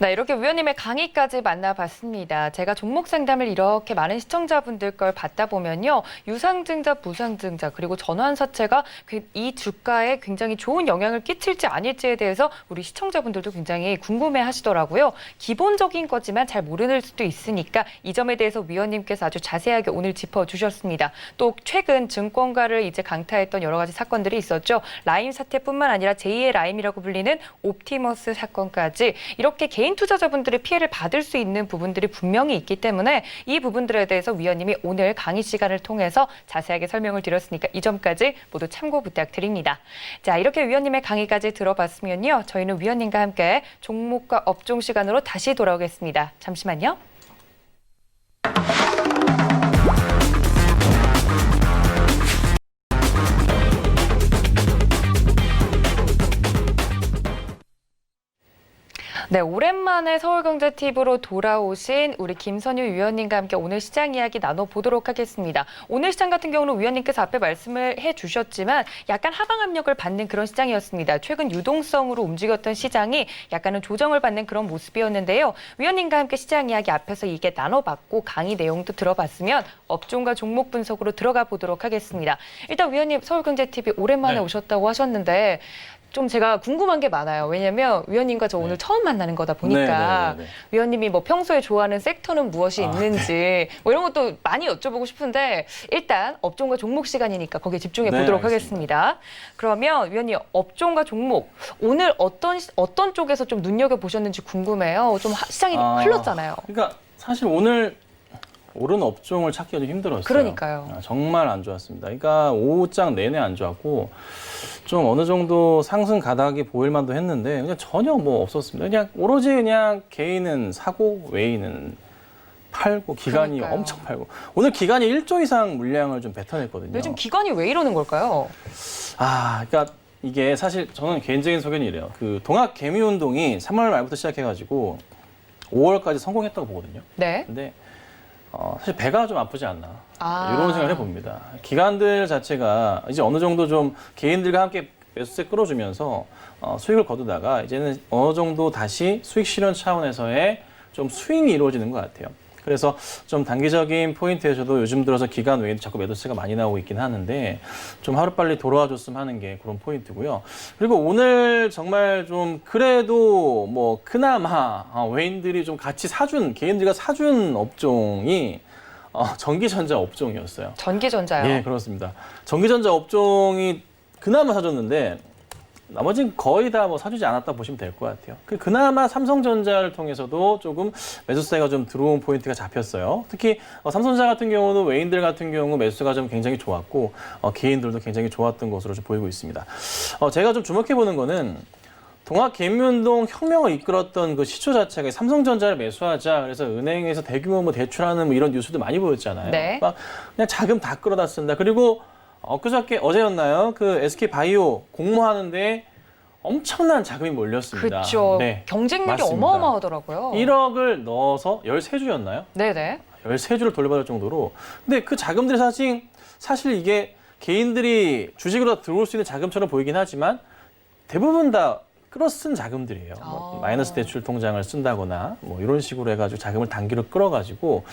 [SPEAKER 2] 네, 이렇게 위원님의 강의까지 만나봤습니다. 제가 종목 상담을 이렇게 많은 시청자분들 걸 받다 보면요. 유상증자, 부상증자, 그리고 전환사채가 이 주가에 굉장히 좋은 영향을 끼칠지 아닐지에 대해서 우리 시청자분들도 굉장히 궁금해 하시더라고요. 기본적인 거지만 잘 모르는 수도 있으니까 이 점에 대해서 위원님께서 아주 자세하게 오늘 짚어주셨습니다. 또 최근 증권가를 이제 강타했던 여러 가지 사건들이 있었죠. 라임 사태뿐만 아니라 제2의 라임이라고 불리는 옵티머스 사건까지 이렇게 개인 투자자분들의 피해를 받을 수 있는 부분들이 분명히 있기 때문에 이 부분들에 대해서 위원님이 오늘 강의 시간을 통해서 자세하게 설명을 드렸으니까 이 점까지 모두 참고 부탁드립니다. 자, 이렇게 위원님의 강의까지 들어봤으면요. 저희는 위원님과 함께 종목과 업종 시간으로 다시 돌아오겠습니다. 잠시만요. 네, 오랜만에 서울경제TV로 돌아오신 우리 김선유 위원님과 함께 오늘 시장 이야기 나눠보도록 하겠습니다. 오늘 시장 같은 경우는 위원님께서 앞에 말씀을 해주셨지만 약간 하방 압력을 받는 그런 시장이었습니다. 최근 유동성으로 움직였던 시장이 약간은 조정을 받는 그런 모습이었는데요. 위원님과 함께 시장 이야기 앞에서 이게 나눠봤고 강의 내용도 들어봤으면 업종과 종목 분석으로 들어가 보도록 하겠습니다. 일단 위원님 서울경제TV 오랜만에
[SPEAKER 3] 네.
[SPEAKER 2] 오셨다고 하셨는데 좀 제가 궁금한 게 많아요. 왜냐면 위원님과 저 오늘 처음 만나는 거다 보니까 위원님이 뭐 평소에 좋아하는 섹터는 무엇이 있는지 뭐 이런 것도 많이 여쭤보고 싶은데 일단 업종과 종목 시간이니까 거기에 집중해 보도록 하겠습니다. 그러면 위원님 업종과 종목 오늘 어떤 쪽에서 좀 눈여겨보셨는지 궁금해요. 좀 시장이 흘렀잖아요.
[SPEAKER 3] 그러니까 사실 오늘 오른 업종을 찾기가 좀 힘들었어요.
[SPEAKER 2] 그러니까요.
[SPEAKER 3] 정말 안 좋았습니다. 그러니까 오후장 내내 안 좋았고 좀 어느 정도 상승 가닥이 보일 만도 했는데 그냥 전혀 뭐 없었습니다. 그냥 오로지 그냥 개인은 사고 외인은 팔고 기관이
[SPEAKER 2] 그러니까요.
[SPEAKER 3] 엄청 팔고 오늘 기관이 1조 이상 물량을 좀 뱉어냈거든요.
[SPEAKER 2] 요즘 기관이 왜 이러는 걸까요?
[SPEAKER 3] 그러니까 이게 사실 저는 개인적인 소견이 이래요. 그 동학 개미 운동이 3월 말부터 시작해가지고 5월까지 성공했다고 보거든요.
[SPEAKER 2] 네.
[SPEAKER 3] 근데 사실 배가 좀 아프지 않나
[SPEAKER 2] 아.
[SPEAKER 3] 이런 생각을 해봅니다. 기관들 자체가 이제 어느 정도 좀 개인들과 함께 매수세 끌어주면서 수익을 거두다가 이제는 어느 정도 다시 수익 실현 차원에서의 좀 스윙이 이루어지는 것 같아요. 그래서 좀 단기적인 포인트에서도 요즘 들어서 기관 외에도 자꾸 매도세가 많이 나오고 있긴 하는데 좀 하루빨리 돌아와줬으면 하는 게 그런 포인트고요. 그리고 오늘 정말 좀 그래도 뭐 그나마 외인들이 좀 같이 사준, 개인들과 사준 업종이 전기전자 업종이었어요.
[SPEAKER 2] 전기전자요?
[SPEAKER 3] 예, 그렇습니다. 전기전자 업종이 그나마 사줬는데 나머지는 거의 다 뭐 사주지 않았다 보시면 될 것 같아요. 그나마 삼성전자를 통해서도 조금 매수세가 좀 들어온 포인트가 잡혔어요. 특히 삼성전자 같은 경우는 외인들 같은 경우 매수가 좀 굉장히 좋았고 개인들도 굉장히 좋았던 것으로 좀 보이고 있습니다. 제가 좀 주목해 보는 거는 동학 개미운동 혁명을 이끌었던 그 시초 자체가 삼성전자를 매수하자 그래서 은행에서 대규모 뭐 대출하는 뭐 이런 뉴스도 많이 보였잖아요.
[SPEAKER 2] 네.
[SPEAKER 3] 막 그냥 자금 다 끌어다 쓴다. 그리고 그저께 어제였나요? 그 SK 바이오 공모하는데 엄청난 자금이 몰렸습니다.
[SPEAKER 2] 그렇죠.
[SPEAKER 3] 네,
[SPEAKER 2] 경쟁력이
[SPEAKER 3] 맞습니다.
[SPEAKER 2] 어마어마하더라고요.
[SPEAKER 3] 1억을 넣어서 13주였나요?
[SPEAKER 2] 네네.
[SPEAKER 3] 13주를 돌려받을 정도로. 근데 그 자금들이 사실 이게 개인들이 주식으로 들어올 수 있는 자금처럼 보이긴 하지만 대부분 다 끌어쓴 자금들이에요. 뭐 마이너스 대출 통장을 쓴다거나 뭐 이런 식으로 해가지고 자금을 단기로 끌어가지고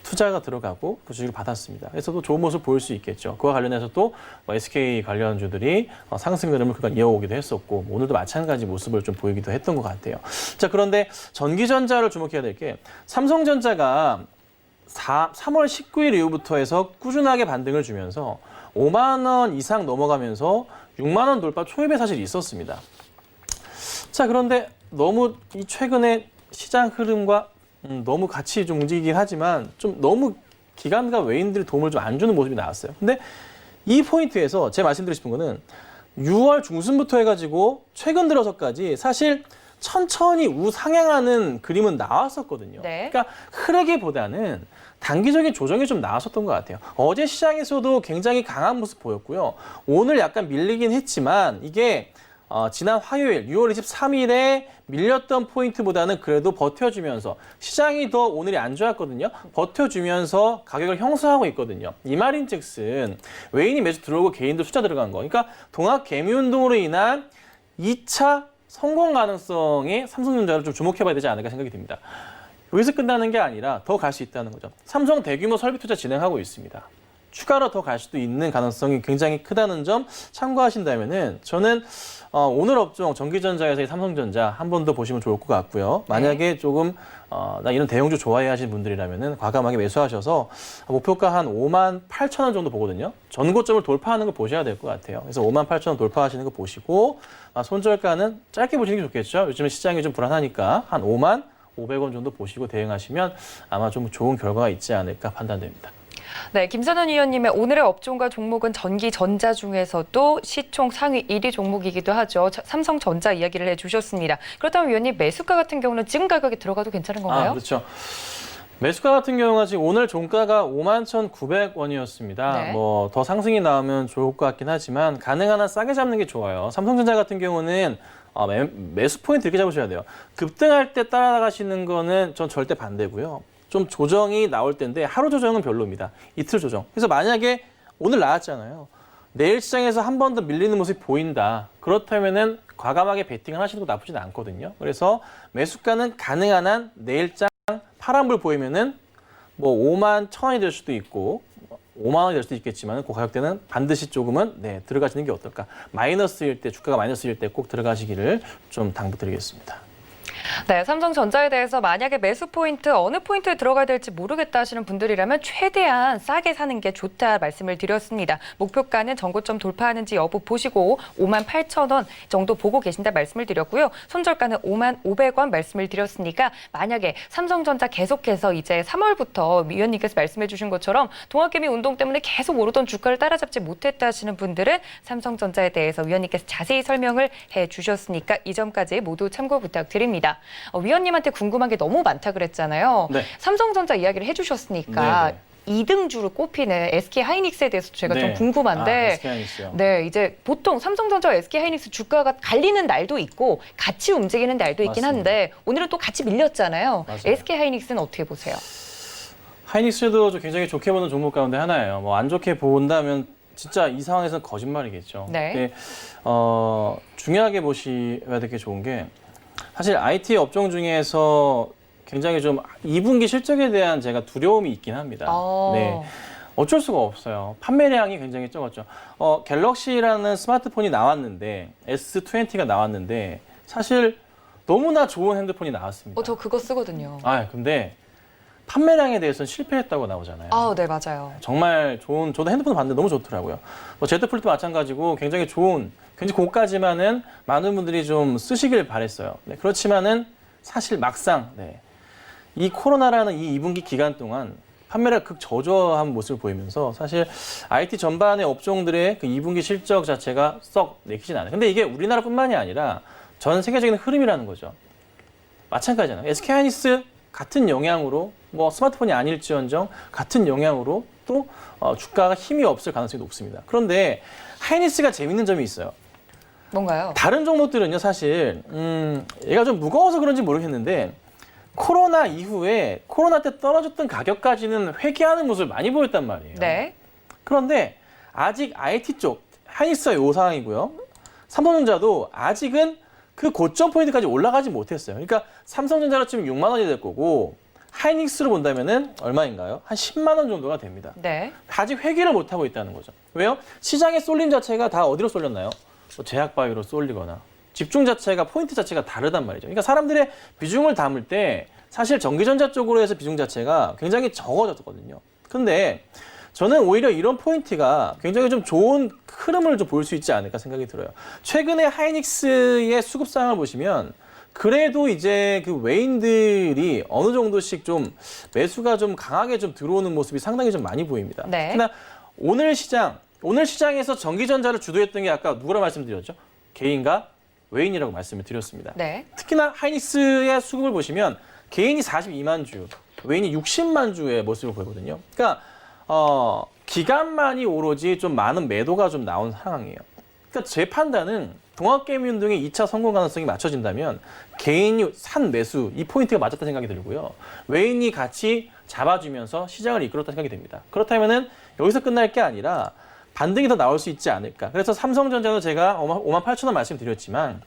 [SPEAKER 3] 투자가 들어가고 그 주식을 받았습니다. 그래서 또 좋은 모습을 보일 수 있겠죠. 그와 관련해서 또 SK 관련주들이 상승 흐름을 그간 이어오기도 했었고 오늘도 마찬가지 모습을 좀 보이기도 했던 것 같아요. 자, 그런데 전기전자를 주목해야 될 게 삼성전자가 3월 19일 이후부터 해서 꾸준하게 반등을 주면서 5만 원 이상 넘어가면서 6만 원 돌파 초입에 사실 있었습니다. 자, 그런데 너무 이 최근에 시장 흐름과 너무 같이 좀 움직이긴 하지만 좀 너무 기관과 외인들이 도움을 좀 안 주는 모습이 나왔어요. 근데 이 포인트에서 제가 말씀드리고 싶은 거는 6월 중순부터 해가지고 최근 들어서까지 사실 천천히 우상향하는 그림은 나왔었거든요.
[SPEAKER 2] 네.
[SPEAKER 3] 그러니까 흐르기보다는 단기적인 조정이 좀 나왔었던 것 같아요. 어제 시장에서도 굉장히 강한 모습 보였고요. 오늘 약간 밀리긴 했지만 이게 지난 화요일 6월 23일에 밀렸던 포인트보다는 그래도 버텨주면서 시장이 더 오늘이 안 좋았거든요. 버텨주면서 가격을 형성하고 있거든요. 이 말인즉슨 외인이 매수 들어오고 개인들 숫자 들어간 거. 그러니까 동학 개미운동으로 인한 2차 성공 가능성에 삼성전자를 좀 주목해봐야 되지 않을까 생각이 듭니다. 여기서 끝나는 게 아니라 더 갈 수 있다는 거죠. 삼성 대규모 설비 투자 진행하고 있습니다. 추가로 더 갈 수도 있는 가능성이 굉장히 크다는 점 참고하신다면은 저는 오늘 업종 전기전자에서의 삼성전자 한 번 더 보시면 좋을 것 같고요. 만약에 조금 나 이런 대형주 좋아해 하시는 분들이라면은 과감하게 매수하셔서 목표가 한 5만 8천 원 정도 보거든요. 전고점을 돌파하는 거 보셔야 될 것 같아요. 그래서 5만 8천 원 돌파하시는 거 보시고 손절가는 짧게 보시는 게 좋겠죠. 요즘은 시장이 좀 불안하니까 한 5만 500원 정도 보시고 대응하시면 아마 좀 좋은 결과가 있지 않을까 판단됩니다.
[SPEAKER 2] 네, 김선원 위원님의 오늘의 업종과 종목은 전기전자 중에서도 시총 상위 1위 종목이기도 하죠. 삼성전자 이야기를 해주셨습니다. 그렇다면 위원님 매수가 같은 경우는 지금 가격에 들어가도 괜찮은 건가요?
[SPEAKER 3] 그렇죠. 매수가 같은 경우가 지금 오늘 종가가 51,900원이었습니다.
[SPEAKER 2] 네.
[SPEAKER 3] 뭐 더 상승이 나오면 좋을 것 같긴 하지만 가능한 한 싸게 잡는 게 좋아요. 삼성전자 같은 경우는 매수 포인트 이렇게 잡으셔야 돼요. 급등할 때 따라가시는 거는 전 절대 반대고요. 좀 조정이 나올 때인데 하루 조정은 별로입니다. 이틀 조정. 그래서 만약에 오늘 나왔잖아요. 내일 시장에서 한 번 더 밀리는 모습이 보인다. 그렇다면은 과감하게 베팅을 하시는 것도 나쁘진 않거든요. 그래서 매수가는 가능한 한 내일장 파란불 보이면은 뭐 5만 1,000원이 될 수도 있고 5만 원이 될 수도 있겠지만 그 가격대는 반드시 조금은 들어가시는 게 어떨까. 마이너스일 때, 주가가 마이너스일 때 꼭 들어가시기를 좀 당부드리겠습니다.
[SPEAKER 2] 네, 삼성전자에 대해서 만약에 매수 포인트 어느 포인트에 들어가야 될지 모르겠다 하시는 분들이라면 최대한 싸게 사는 게 좋다 말씀을 드렸습니다. 목표가는 전고점 돌파하는지 여부 보시고 58,000원 정도 보고 계신다 말씀을 드렸고요. 손절가는 55,500원 말씀을 드렸으니까 만약에 삼성전자 계속해서 이제 3월부터 위원님께서 말씀해 주신 것처럼 동학개미 운동 때문에 계속 오르던 주가를 따라잡지 못했다 하시는 분들은 삼성전자에 대해서 위원님께서 자세히 설명을 해 주셨으니까 이 점까지 모두 참고 부탁드립니다. 위원님한테 궁금한 게 너무 많다 그랬잖아요.
[SPEAKER 3] 네.
[SPEAKER 2] 삼성전자 이야기를 해주셨으니까
[SPEAKER 3] 네네.
[SPEAKER 2] 2등주로 꼽히는 SK하이닉스에 대해서 제가 좀
[SPEAKER 3] 네.
[SPEAKER 2] 궁금한데
[SPEAKER 3] SK하이닉스요.
[SPEAKER 2] 네, 이제 보통 삼성전자와 SK하이닉스 주가가 갈리는 날도 있고 같이 움직이는 날도 있긴
[SPEAKER 3] 맞습니다.
[SPEAKER 2] 한데 오늘은 또 같이 밀렸잖아요.
[SPEAKER 3] 맞아요.
[SPEAKER 2] SK하이닉스는 어떻게 보세요?
[SPEAKER 3] 하이닉스도 굉장히 좋게 보는 종목 가운데 하나예요. 뭐 안 좋게 본다면 진짜 이 상황에서는 거짓말이겠죠.
[SPEAKER 2] 네.
[SPEAKER 3] 근데 중요하게 보셔야 될 게 좋은 게 사실 IT 업종 중에서 굉장히 좀 2분기 실적에 대한 제가 두려움이 있긴 합니다. 네. 어쩔 수가 없어요. 판매량이 굉장히 적었죠. 갤럭시라는 스마트폰이 나왔는데 S20가 나왔는데 사실 너무나 좋은 핸드폰이 나왔습니다.
[SPEAKER 2] 저 그거 쓰거든요.
[SPEAKER 3] 근데 판매량에 대해서는 실패했다고 나오잖아요.
[SPEAKER 2] 네, 맞아요.
[SPEAKER 3] 정말 좋은, 저도 핸드폰 봤는데 너무 좋더라고요. Z 플립도 마찬가지고 굉장히 좋은, 굉장히 고가지만은 많은 분들이 좀 쓰시길 바랬어요. 네, 그렇지만은 사실 막상 이 코로나라는 이 2분기 기간 동안 판매가 극저조한 모습을 보이면서 사실 IT 전반의 업종들의 그 2분기 실적 자체가 썩 내키진 않아요. 근데 이게 우리나라뿐만이 아니라 전 세계적인 흐름이라는 거죠. 마찬가지잖아요. SK하이닉스 같은 영향으로 뭐 스마트폰이 아닐지언정 같은 영향으로 또 주가가 힘이 없을 가능성이 높습니다. 그런데 하이닉스가 재밌는 점이 있어요.
[SPEAKER 2] 뭔가요?
[SPEAKER 3] 다른 종목들은요, 사실 얘가 좀 무거워서 그런지 모르겠는데 코로나 이후에 코로나 때 떨어졌던 가격까지는 회귀하는 모습을 많이 보였단 말이에요.
[SPEAKER 2] 네.
[SPEAKER 3] 그런데 아직 IT 쪽 하이닉스가 이 상황이고요. 삼성전자도 아직은 그 고점 포인트까지 올라가지 못했어요. 그러니까 삼성전자로 치면 6만 원이 될 거고 하이닉스로 본다면은 얼마인가요? 한 10만 원 정도가 됩니다.
[SPEAKER 2] 네.
[SPEAKER 3] 아직 회귀를 못 하고 있다는 거죠. 왜요? 시장의 쏠림 자체가 다 어디로 쏠렸나요? 제약바이오로 쏠리거나 집중 자체가 포인트 자체가 다르단 말이죠. 그러니까 사람들의 비중을 담을 때 사실 전기전자 쪽으로 해서 비중 자체가 굉장히 적어졌거든요. 근데 저는 오히려 이런 포인트가 굉장히 좀 좋은 흐름을 좀 볼 수 있지 않을까 생각이 들어요. 최근에 하이닉스의 수급 상황을 보시면 그래도 이제 그 외인들이 어느 정도씩 좀 매수가 좀 강하게 좀 들어오는 모습이 상당히 좀 많이 보입니다.
[SPEAKER 2] 네.
[SPEAKER 3] 특히나 오늘 시장에서 전기전자를 주도했던 게 아까 누구라 말씀드렸죠? 개인과 외인이라고 말씀을 드렸습니다.
[SPEAKER 2] 네.
[SPEAKER 3] 특히나 하이닉스의 수급을 보시면 개인이 42만 주, 외인이 60만 주의 모습을 보이거든요. 그러니까 기간만이 오로지 좀 많은 매도가 좀 나온 상황이에요. 그러니까 제 판단은 동학개미 운동의 2차 성공 가능성이 맞춰진다면 개인이 산 매수 이 포인트가 맞았다는 생각이 들고요. 외인이 같이 잡아주면서 시장을 이끌었다는 생각이 됩니다. 그렇다면은 여기서 끝날 게 아니라 반등이 더 나올 수 있지 않을까. 그래서 삼성전자도 제가 58,000원 말씀드렸지만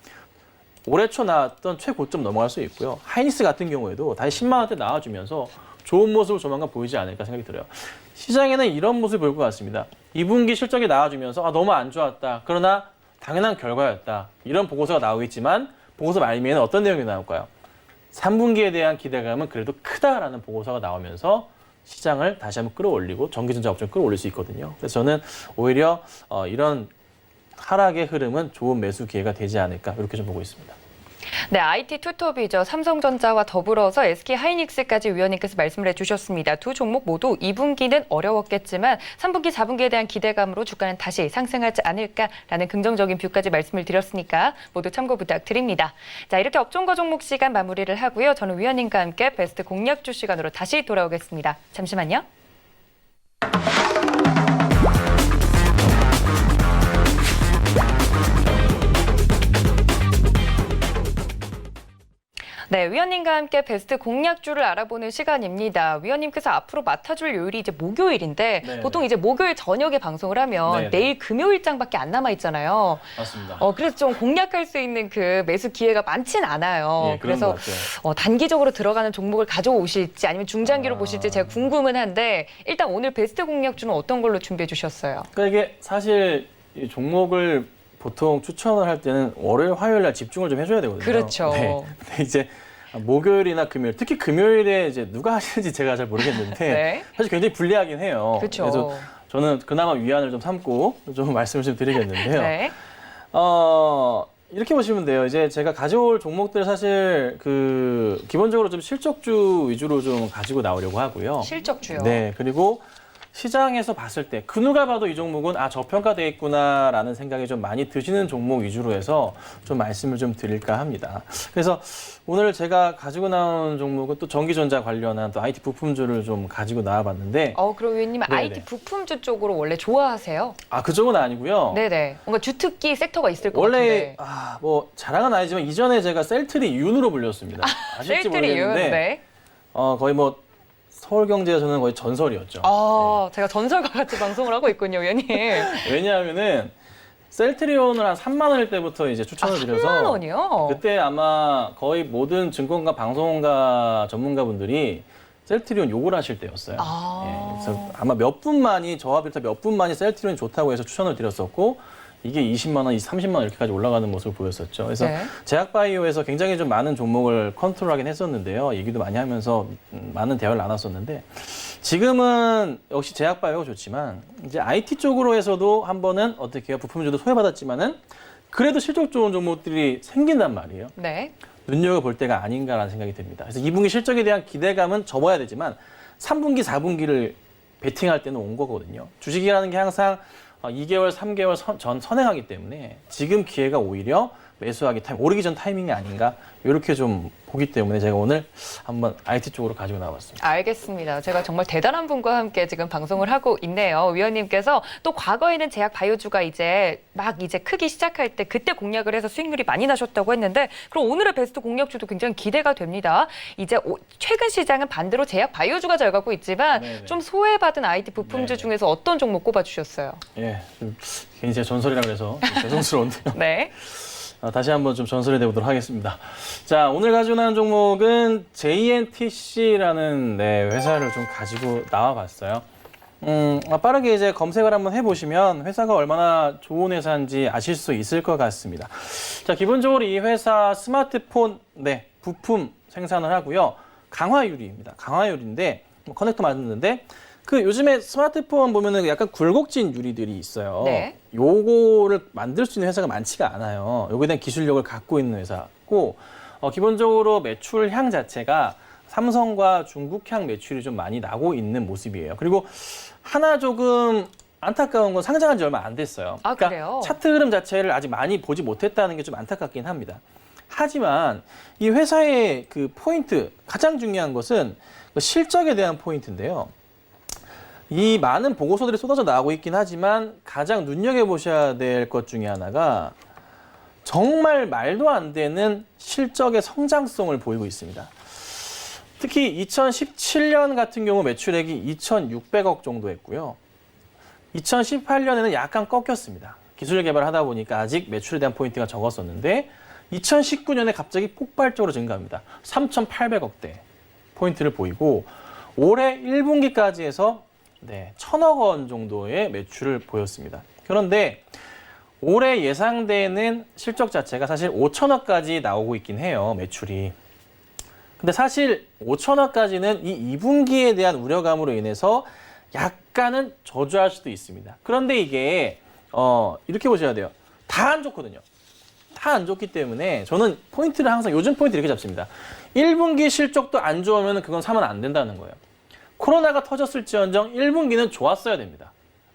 [SPEAKER 3] 올해 초 나왔던 최고점 넘어갈 수 있고요. 하이닉스 같은 경우에도 다시 10만 원대 나와주면서 좋은 모습을 조만간 보이지 않을까 생각이 들어요. 시장에는 이런 모습을 보일 것 같습니다. 2분기 실적이 나와주면서 너무 안 좋았다. 그러나 당연한 결과였다. 이런 보고서가 나오겠지만 보고서 말미에는 어떤 내용이 나올까요? 3분기에 대한 기대감은 그래도 크다라는 보고서가 나오면서 시장을 다시 한번 끌어올리고 전기전자 업종을 끌어올릴 수 있거든요. 그래서 저는 오히려 이런 하락의 흐름은 좋은 매수 기회가 되지 않을까 이렇게 좀 보고 있습니다.
[SPEAKER 2] 네, IT 투톱이죠. 삼성전자와 더불어서 SK하이닉스까지 위원님께서 말씀을 해주셨습니다. 두 종목 모두 2분기는 어려웠겠지만 3분기, 4분기에 대한 기대감으로 주가는 다시 상승하지 않을까라는 긍정적인 뷰까지 말씀을 드렸으니까 모두 참고 부탁드립니다. 자, 이렇게 업종과 종목 시간 마무리를 하고요. 저는 위원님과 함께 베스트 공략주 시간으로 다시 돌아오겠습니다. 잠시만요. 네, 위원님과 함께 베스트 공략주를 알아보는 시간입니다. 위원님께서 앞으로 맡아줄 요일이 이제 목요일인데
[SPEAKER 3] 네네.
[SPEAKER 2] 보통 이제 목요일 저녁에 방송을 하면
[SPEAKER 3] 네네.
[SPEAKER 2] 내일 금요일장밖에 안 남아 있잖아요.
[SPEAKER 3] 맞습니다.
[SPEAKER 2] 그래서 좀 공략할 수 있는 그 매수 기회가 많진 않아요.
[SPEAKER 3] 예, 그런
[SPEAKER 2] 그래서
[SPEAKER 3] 것 같아요.
[SPEAKER 2] 단기적으로 들어가는 종목을 가져오실지 아니면 중장기로
[SPEAKER 3] 아.
[SPEAKER 2] 보실지 제가 궁금은 한데 일단 오늘 베스트 공략주는 어떤 걸로 준비해 주셨어요?
[SPEAKER 3] 그러니까 이게 사실 이 종목을 보통 추천을 할 때는 월요일, 화요일 날 집중을 좀 해줘야 되거든요.
[SPEAKER 2] 그렇죠.
[SPEAKER 3] 네. 근데 이제 목요일이나 금요일, 특히 금요일에 이제 누가 하시는지 제가 잘 모르겠는데
[SPEAKER 2] 네.
[SPEAKER 3] 사실 굉장히 불리하긴 해요.
[SPEAKER 2] 그렇죠.
[SPEAKER 3] 그래서 저는 그나마 위안을 좀 삼고 좀 말씀을 좀 드리겠는데요.
[SPEAKER 2] 네.
[SPEAKER 3] 이렇게 보시면 돼요. 이제 제가 가져올 종목들 사실 그 기본적으로 좀 실적주 위주로 좀 가지고 나오려고 하고요.
[SPEAKER 2] 실적주요.
[SPEAKER 3] 네, 그리고 시장에서 봤을 때 그 누가 봐도 이 종목은 저평가돼 있구나라는 생각이 좀 많이 드시는 종목 위주로 해서 좀 말씀을 좀 드릴까 합니다. 그래서 오늘 제가 가지고 나온 종목은 또 전기전자 관련한 또 IT 부품주를 좀 가지고 나와봤는데
[SPEAKER 2] 그럼 위원님
[SPEAKER 3] 네네.
[SPEAKER 2] IT 부품주 쪽으로 원래 좋아하세요?
[SPEAKER 3] 그쪽은 아니고요.
[SPEAKER 2] 네네. 뭔가 주특기 섹터가 있을 것
[SPEAKER 3] 원래
[SPEAKER 2] 같은데.
[SPEAKER 3] 뭐 자랑은 아니지만 이전에 제가 셀트리 윤으로 불렸습니다. 아실지
[SPEAKER 2] 셀트리
[SPEAKER 3] 모르겠는데
[SPEAKER 2] 네.
[SPEAKER 3] 거의 뭐 서울경제에서는 거의 전설이었죠.
[SPEAKER 2] 제가 전설과 같이 방송을 하고 있군요, 위원님.
[SPEAKER 3] 왜냐하면은 셀트리온을 한 3만 원일 때부터 이제 추천을 드려서
[SPEAKER 2] 3만 원이요?
[SPEAKER 3] 그때 아마 거의 모든 증권가 방송가 전문가분들이 셀트리온 욕을 하실 때였어요. 그래서 아마 몇 분만이 저와 비슷한 몇 분만이 셀트리온이 좋다고 해서 추천을 드렸었고 이게 20만 원, 30만 원 이렇게까지 올라가는 모습을 보였었죠. 그래서
[SPEAKER 2] 네.
[SPEAKER 3] 제약바이오에서 굉장히 좀 많은 종목을 컨트롤하긴 했었는데요. 얘기도 많이 하면서 많은 대화를 나눴었는데 지금은 역시 제약바이오가 좋지만 이제 IT 쪽으로 해서도 한 번은 어떻게 해요? 부품주도 소외받았지만은 그래도 실적 좋은 종목들이 생긴단 말이에요.
[SPEAKER 2] 네.
[SPEAKER 3] 눈여겨볼 때가 아닌가라는 생각이 듭니다. 그래서 2분기 실적에 대한 기대감은 접어야 되지만 3분기, 4분기를 베팅할 때는 온 거거든요. 주식이라는 게 항상 2개월, 3개월 전 선행하기 때문에 지금 기회가 오히려 매수하기 오르기 전 타이밍이 아닌가 이렇게 좀 보기 때문에 제가 오늘 한번 IT 쪽으로 가지고 나왔습니다.
[SPEAKER 2] 알겠습니다. 제가 정말 대단한 분과 함께 지금 방송을 하고 있네요. 위원님께서 또 과거에는 제약 바이오주가 이제 크기 시작할 때 그때 공략을 해서 수익률이 많이 나셨다고 했는데 그럼 오늘의 베스트 공략주도 굉장히 기대가 됩니다. 이제 최근 시장은 반대로 제약 바이오주가 잘 가고 있지만
[SPEAKER 3] 네네.
[SPEAKER 2] 좀 소외받은 IT 부품주
[SPEAKER 3] 네네.
[SPEAKER 2] 중에서 어떤 종목 꼽아주셨어요?
[SPEAKER 3] 예, 좀 괜히 제가 전설이라 그래서 좀 죄송스러운데요.
[SPEAKER 2] 네.
[SPEAKER 3] 다시 한번 좀 전설해 보도록 하겠습니다. 자, 오늘 가지고 나온 종목은 JNTC라는 회사를 좀 가지고 나와봤어요. 빠르게 이제 검색을 한번 해보시면 회사가 얼마나 좋은 회사인지 아실 수 있을 것 같습니다. 자, 기본적으로 이 회사 스마트폰 부품 생산을 하고요. 강화유리입니다. 강화유리인데 커넥터 만드는데 그 요즘에 스마트폰 보면은 약간 굴곡진 유리들이 있어요.
[SPEAKER 2] 네.
[SPEAKER 3] 요거를 만들 수 있는 회사가 많지가 않아요. 요거에 대한 기술력을 갖고 있는 회사고 기본적으로 매출향 자체가 삼성과 중국향 매출이 좀 많이 나고 있는 모습이에요. 그리고 하나 조금 안타까운 건 상장한 지 얼마 안 됐어요.
[SPEAKER 2] 그래요?
[SPEAKER 3] 차트 흐름 자체를 아직 많이 보지 못했다는 게 좀 안타깝긴 합니다. 하지만 이 회사의 그 포인트, 가장 중요한 것은 그 실적에 대한 포인트인데요. 이 많은 보고서들이 쏟아져 나오고 있긴 하지만 가장 눈여겨보셔야 될 것 중에 하나가 정말 말도 안 되는 실적의 성장성을 보이고 있습니다. 특히 2017년 같은 경우 매출액이 2,600억 정도 했고요. 2018년에는 약간 꺾였습니다. 기술 개발을 하다 보니까 아직 매출에 대한 포인트가 적었었는데 2019년에 갑자기 폭발적으로 증가합니다. 3,800억대 포인트를 보이고 올해 1분기까지 해서 1,000억 원 정도의 매출을 보였습니다. 그런데 올해 예상되는 실적 자체가 사실 5천억까지 나오고 있긴 해요, 매출이. 근데 사실 5천억까지는 이 2분기에 대한 우려감으로 인해서 약간은 저조할 수도 있습니다. 그런데 이게 이렇게 보셔야 돼요. 다 안 좋거든요. 다 안 좋기 때문에 저는 포인트를 항상 요즘 포인트 이렇게 잡습니다. 1분기 실적도 안 좋으면 그건 사면 안 된다는 거예요. 코로나가 터졌을지언정 1분기는 좋았어야 됩니다.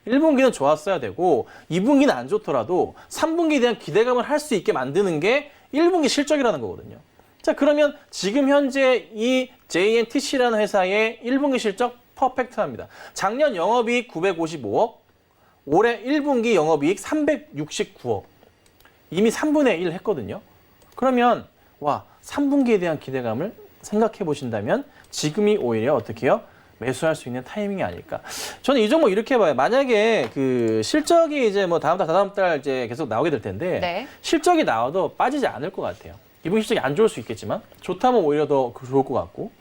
[SPEAKER 3] 1분기는 좋았어야 되고 2분기는 안 좋더라도 3분기에 대한 기대감을 할 수 있게 만드는 게 1분기 실적이라는 거거든요. 자, 그러면 지금 현재 이 JNTC라는 회사의 1분기 실적 퍼펙트합니다. 작년 영업이익 955억, 올해 1분기 영업이익 369억. 이미 3분의 1 했거든요. 그러면 3분기에 대한 기대감을 생각해 보신다면 지금이 오히려 어떻게 해요? 매수할 수 있는 타이밍이 아닐까. 저는 이 종목 이렇게 봐요. 만약에 그 실적이 이제 뭐 다음 달, 다다음 달 이제 계속 나오게 될 텐데
[SPEAKER 2] 네.
[SPEAKER 3] 실적이 나와도 빠지지 않을 것 같아요. 이번 실적이 안 좋을 수 있겠지만 좋다면 오히려 더 좋을 것 같고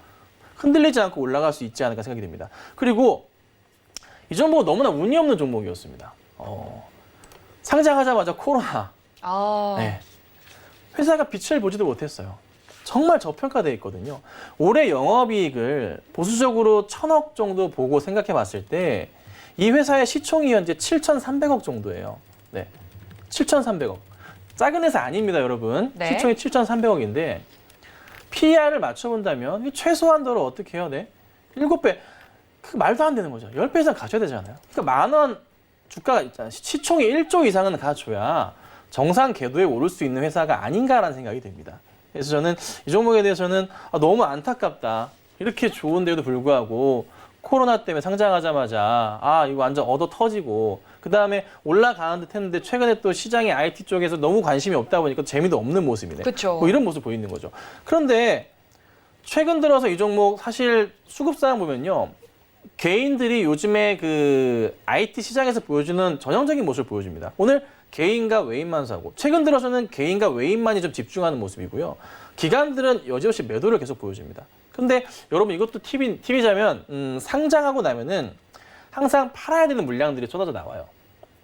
[SPEAKER 3] 흔들리지 않고 올라갈 수 있지 않을까 생각이 듭니다. 그리고 이 종목은 너무나 운이 없는 종목이었습니다. 상장하자마자 코로나.
[SPEAKER 2] 아,
[SPEAKER 3] 네. 회사가 빛을 보지도 못했어요. 정말 저평가되어 있거든요. 올해 영업이익을 보수적으로 1,000억 정도 보고 생각해 봤을 때 이 회사의 시총이 현재 7,300억 정도예요. 네. 7,300억. 작은 회사 아닙니다, 여러분.
[SPEAKER 2] 네.
[SPEAKER 3] 시총이 7,300억인데 PER을 맞춰본다면 최소한도로 어떻게 해요? 네. 7배. 그 말도 안 되는 거죠. 10배 이상 가져야 되잖아요. 그러니까 10,000원 주가가 있잖아요. 시총이 1조 이상은 가져야 정상 궤도에 오를 수 있는 회사가 아닌가라는 생각이 듭니다. 그래서 저는 이 종목에 대해서는 너무 안타깝다. 이렇게 좋은데도 불구하고 코로나 때문에 상장하자마자 이거 완전 얻어 터지고 그다음에 올라가는 듯 했는데 최근에 또 시장의 IT 쪽에서 너무 관심이 없다 보니까 재미도 없는 모습이네.
[SPEAKER 2] 그쵸.
[SPEAKER 3] 뭐 이런 모습 보이는 거죠. 그런데 최근 들어서 이 종목 사실 수급사항 보면요. 개인들이 요즘에 그 IT 시장에서 보여주는 전형적인 모습을 보여줍니다. 오늘 개인과 외인만 사고 최근 들어서는 개인과 외인만이 좀 집중하는 모습이고요. 기관들은 여지없이 매도를 계속 보여줍니다. 근데 여러분 이것도 팁이자면 상장하고 나면은 항상 팔아야 되는 물량들이 쏟아져 나와요.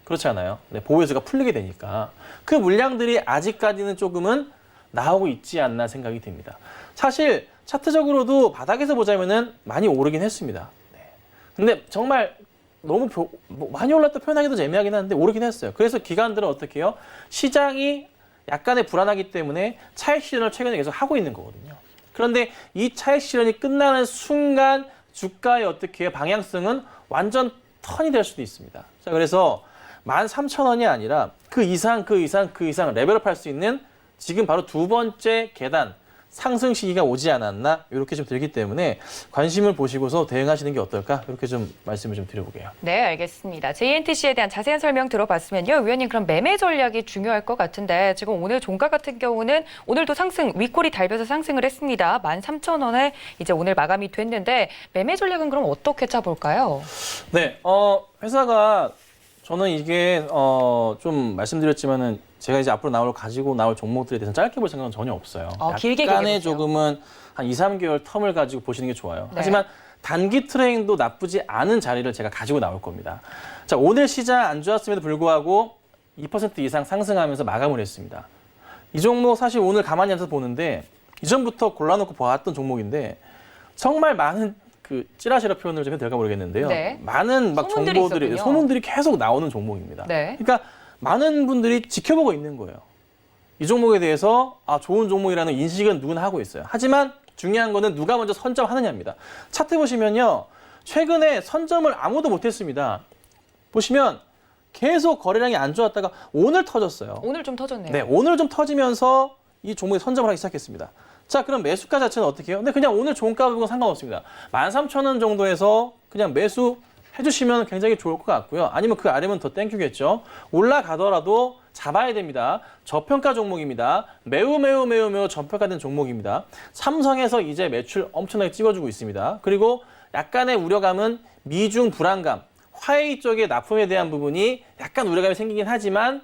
[SPEAKER 3] 그렇지 않아요? 네, 보호해수가 풀리게 되니까 그 물량들이 아직까지는 조금은 나오고 있지 않나 생각이 듭니다. 사실 차트적으로도 바닥에서 보자면은 많이 오르긴 했습니다. 네. 근데 정말 너무 많이 올랐다 표현하기도 애매하긴 한데 오르긴 했어요. 그래서 기관들은 어떻게 해요? 시장이 약간의 불안하기 때문에 차익 실현을 최근에 계속 하고 있는 거거든요. 그런데 이 차익 실현이 끝나는 순간 주가의 어떻게 해요? 방향성은 완전 턴이 될 수도 있습니다. 자, 그래서 13,000원이 아니라 그 이상 레벨업 할 수 있는 지금 바로 두 번째 계단 상승 시기가 오지 않았나 이렇게 좀 들기 때문에 관심을 보시고서 대응하시는 게 어떨까 이렇게 좀 말씀을 좀 드려보게요.
[SPEAKER 2] 네, 알겠습니다. JNTC에 대한 자세한 설명 들어봤으면요. 위원님, 그럼 매매 전략이 중요할 것 같은데 지금 오늘 종가 같은 경우는 오늘도 상승, 윗골이 달려서 상승을 했습니다. 13,000원에 이제 오늘 마감이 됐는데 매매 전략은 그럼 어떻게 짜볼까요?
[SPEAKER 3] 네, 회사가 저는 이게 좀 말씀드렸지만은 제가 이제 앞으로 가지고 나올 종목들에 대해서 짧게 볼 생각은 전혀 없어요.
[SPEAKER 2] 길게
[SPEAKER 3] 약간의
[SPEAKER 2] 보세요.
[SPEAKER 3] 조금은 한 2, 3개월 텀을 가지고 보시는 게 좋아요.
[SPEAKER 2] 네.
[SPEAKER 3] 하지만 단기 트레이딩도 나쁘지 않은 자리를 제가 가지고 나올 겁니다. 자, 오늘 시장 안 좋았음에도 불구하고 2% 이상 상승하면서 마감을 했습니다. 이 종목 사실 오늘 가만히 앉아서 보는데 이전부터 골라놓고 보았던 종목인데 정말 많은 그 찌라시라 표현을 좀 해도 될까 모르겠는데요.
[SPEAKER 2] 네.
[SPEAKER 3] 많은 막
[SPEAKER 2] 소문들이
[SPEAKER 3] 정보들이
[SPEAKER 2] 있었군요.
[SPEAKER 3] 소문들이 계속 나오는 종목입니다.
[SPEAKER 2] 네.
[SPEAKER 3] 그러니까 많은 분들이 지켜보고 있는 거예요. 이 종목에 대해서 좋은 종목이라는 인식은 누구나 하고 있어요. 하지만 중요한 거는 누가 먼저 선점하느냐입니다. 차트 보시면요. 최근에 선점을 아무도 못했습니다. 보시면 계속 거래량이 안 좋았다가 오늘 터졌어요.
[SPEAKER 2] 오늘 좀 터졌네요.
[SPEAKER 3] 네, 오늘 좀 터지면서 이 종목에 선점을 하기 시작했습니다. 자, 그럼 매수가 자체는 어떻게 해요? 근데 그냥 오늘 종가하고는 상관없습니다. 13,000원 정도에서 그냥 매수 해주시면 굉장히 좋을 것 같고요. 아니면 그 아래면 더 땡큐겠죠. 올라가더라도 잡아야 됩니다. 저평가 종목입니다. 매우 저평가된 종목입니다. 삼성에서 이제 매출 엄청나게 찍어주고 있습니다. 그리고 약간의 우려감은 미중 불안감, 화웨이 쪽의 납품에 대한 부분이 약간 우려감이 생기긴 하지만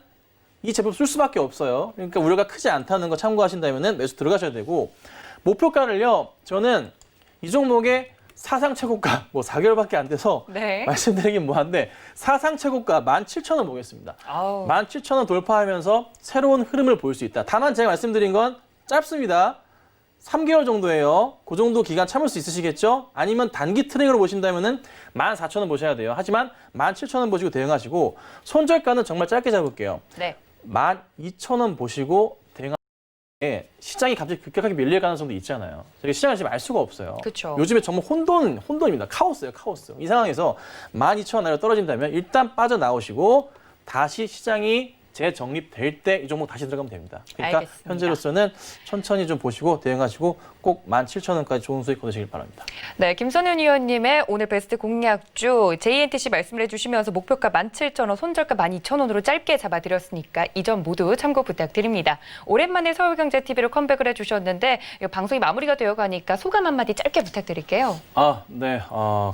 [SPEAKER 3] 이 제품 쓸 수밖에 없어요. 그러니까 우려가 크지 않다는 거 참고하신다면 매수 들어가셔야 되고 목표가를요. 저는 이 종목의 사상 최고가 4개월밖에 안 돼서
[SPEAKER 2] 네.
[SPEAKER 3] 말씀드리긴 뭐한데 사상 최고가 17,000원 보겠습니다.
[SPEAKER 2] 아우.
[SPEAKER 3] 17,000원 돌파하면서 새로운 흐름을 볼 수 있다. 다만 제가 말씀드린 건 짧습니다. 3개월 정도예요. 그 정도 기간 참을 수 있으시겠죠? 아니면 단기 트랙으로 보신다면은 14,000원 보셔야 돼요. 하지만 17,000원 보시고 대응하시고 손절가는 정말 짧게 잡을게요.
[SPEAKER 2] 네.
[SPEAKER 3] 12,000원 보시고 대응하시는 게 시장이 갑자기 급격하게 밀릴 가능성도 있잖아요. 저희 시장을 지금 알 수가 없어요.
[SPEAKER 2] 그쵸.
[SPEAKER 3] 요즘에 정말 혼돈입니다. 카오스예요, 카오스. 이 상황에서 12,000원 아래로 떨어진다면 일단 빠져나오시고 다시 시장이 재정립될 때 이 종목 다시 들어가면 됩니다. 그러니까
[SPEAKER 2] 알겠습니다.
[SPEAKER 3] 현재로서는 천천히 좀 보시고 대응하시고 꼭 17,000원까지 좋은 수익 거두시길 바랍니다.
[SPEAKER 2] 네, 김선윤 의원님의 오늘 베스트 공략주 JNTC 말씀을 해주시면서 목표가 17,000원, 손절가 12,000원으로 짧게 잡아드렸으니까 이 점 모두 참고 부탁드립니다. 오랜만에 서울경제TV로 컴백을 해주셨는데 방송이 마무리가 되어가니까 소감 한마디 짧게 부탁드릴게요.
[SPEAKER 3] 네,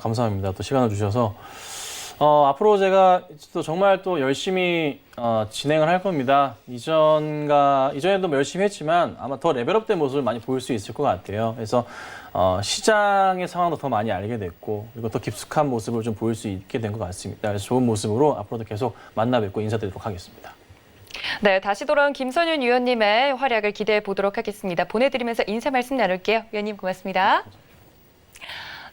[SPEAKER 3] 감사합니다. 또 시간을 주셔서 앞으로 제가 또 정말 또 열심히 진행을 할 겁니다. 이전에도 뭐 열심히 했지만 아마 더 레벨업된 모습을 많이 보일 수 있을 것 같아요. 그래서 시장의 상황도 더 많이 알게 됐고 그리고 더 깊숙한 모습을 좀 보일 수 있게 된 것 같습니다. 그래서 좋은 모습으로 앞으로도 계속 만나 뵙고 인사드리도록 하겠습니다.
[SPEAKER 2] 네, 다시 돌아온 김선윤 의원님의 활약을 기대해 보도록 하겠습니다. 보내드리면서 인사 말씀 나눌게요. 의원님 고맙습니다.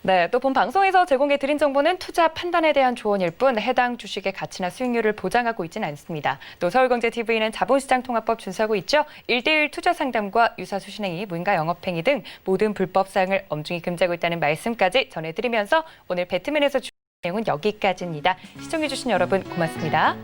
[SPEAKER 2] 네, 또 본 방송에서 제공해드린 정보는 투자 판단에 대한 조언일 뿐 해당 주식의 가치나 수익률을 보장하고 있지는 않습니다. 또 서울경제TV는 자본시장통합법 준수하고 있죠. 1:1 투자 상담과 유사수신행위, 무인가 영업행위 등 모든 불법 사항을 엄중히 금지하고 있다는 말씀까지 전해드리면서 오늘 배트맨에서 준비한 내용은 여기까지입니다. 시청해주신 여러분 고맙습니다.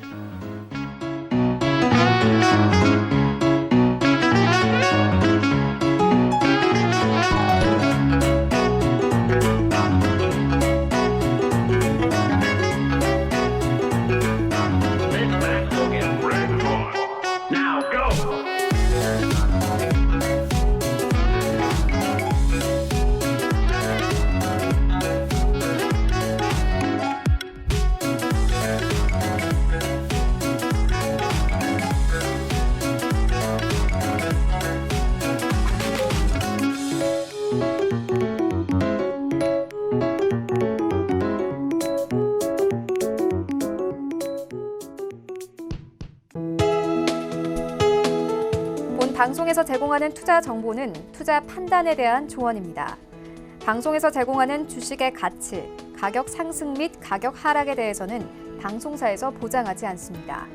[SPEAKER 1] 본 방송에서 제공하는 투자 정보는 투자 판단에 대한 조언입니다. 방송에서 제공하는 주식의 가치, 가격 상승 및 가격 하락에 대해서는 방송사에서 보장하지 않습니다.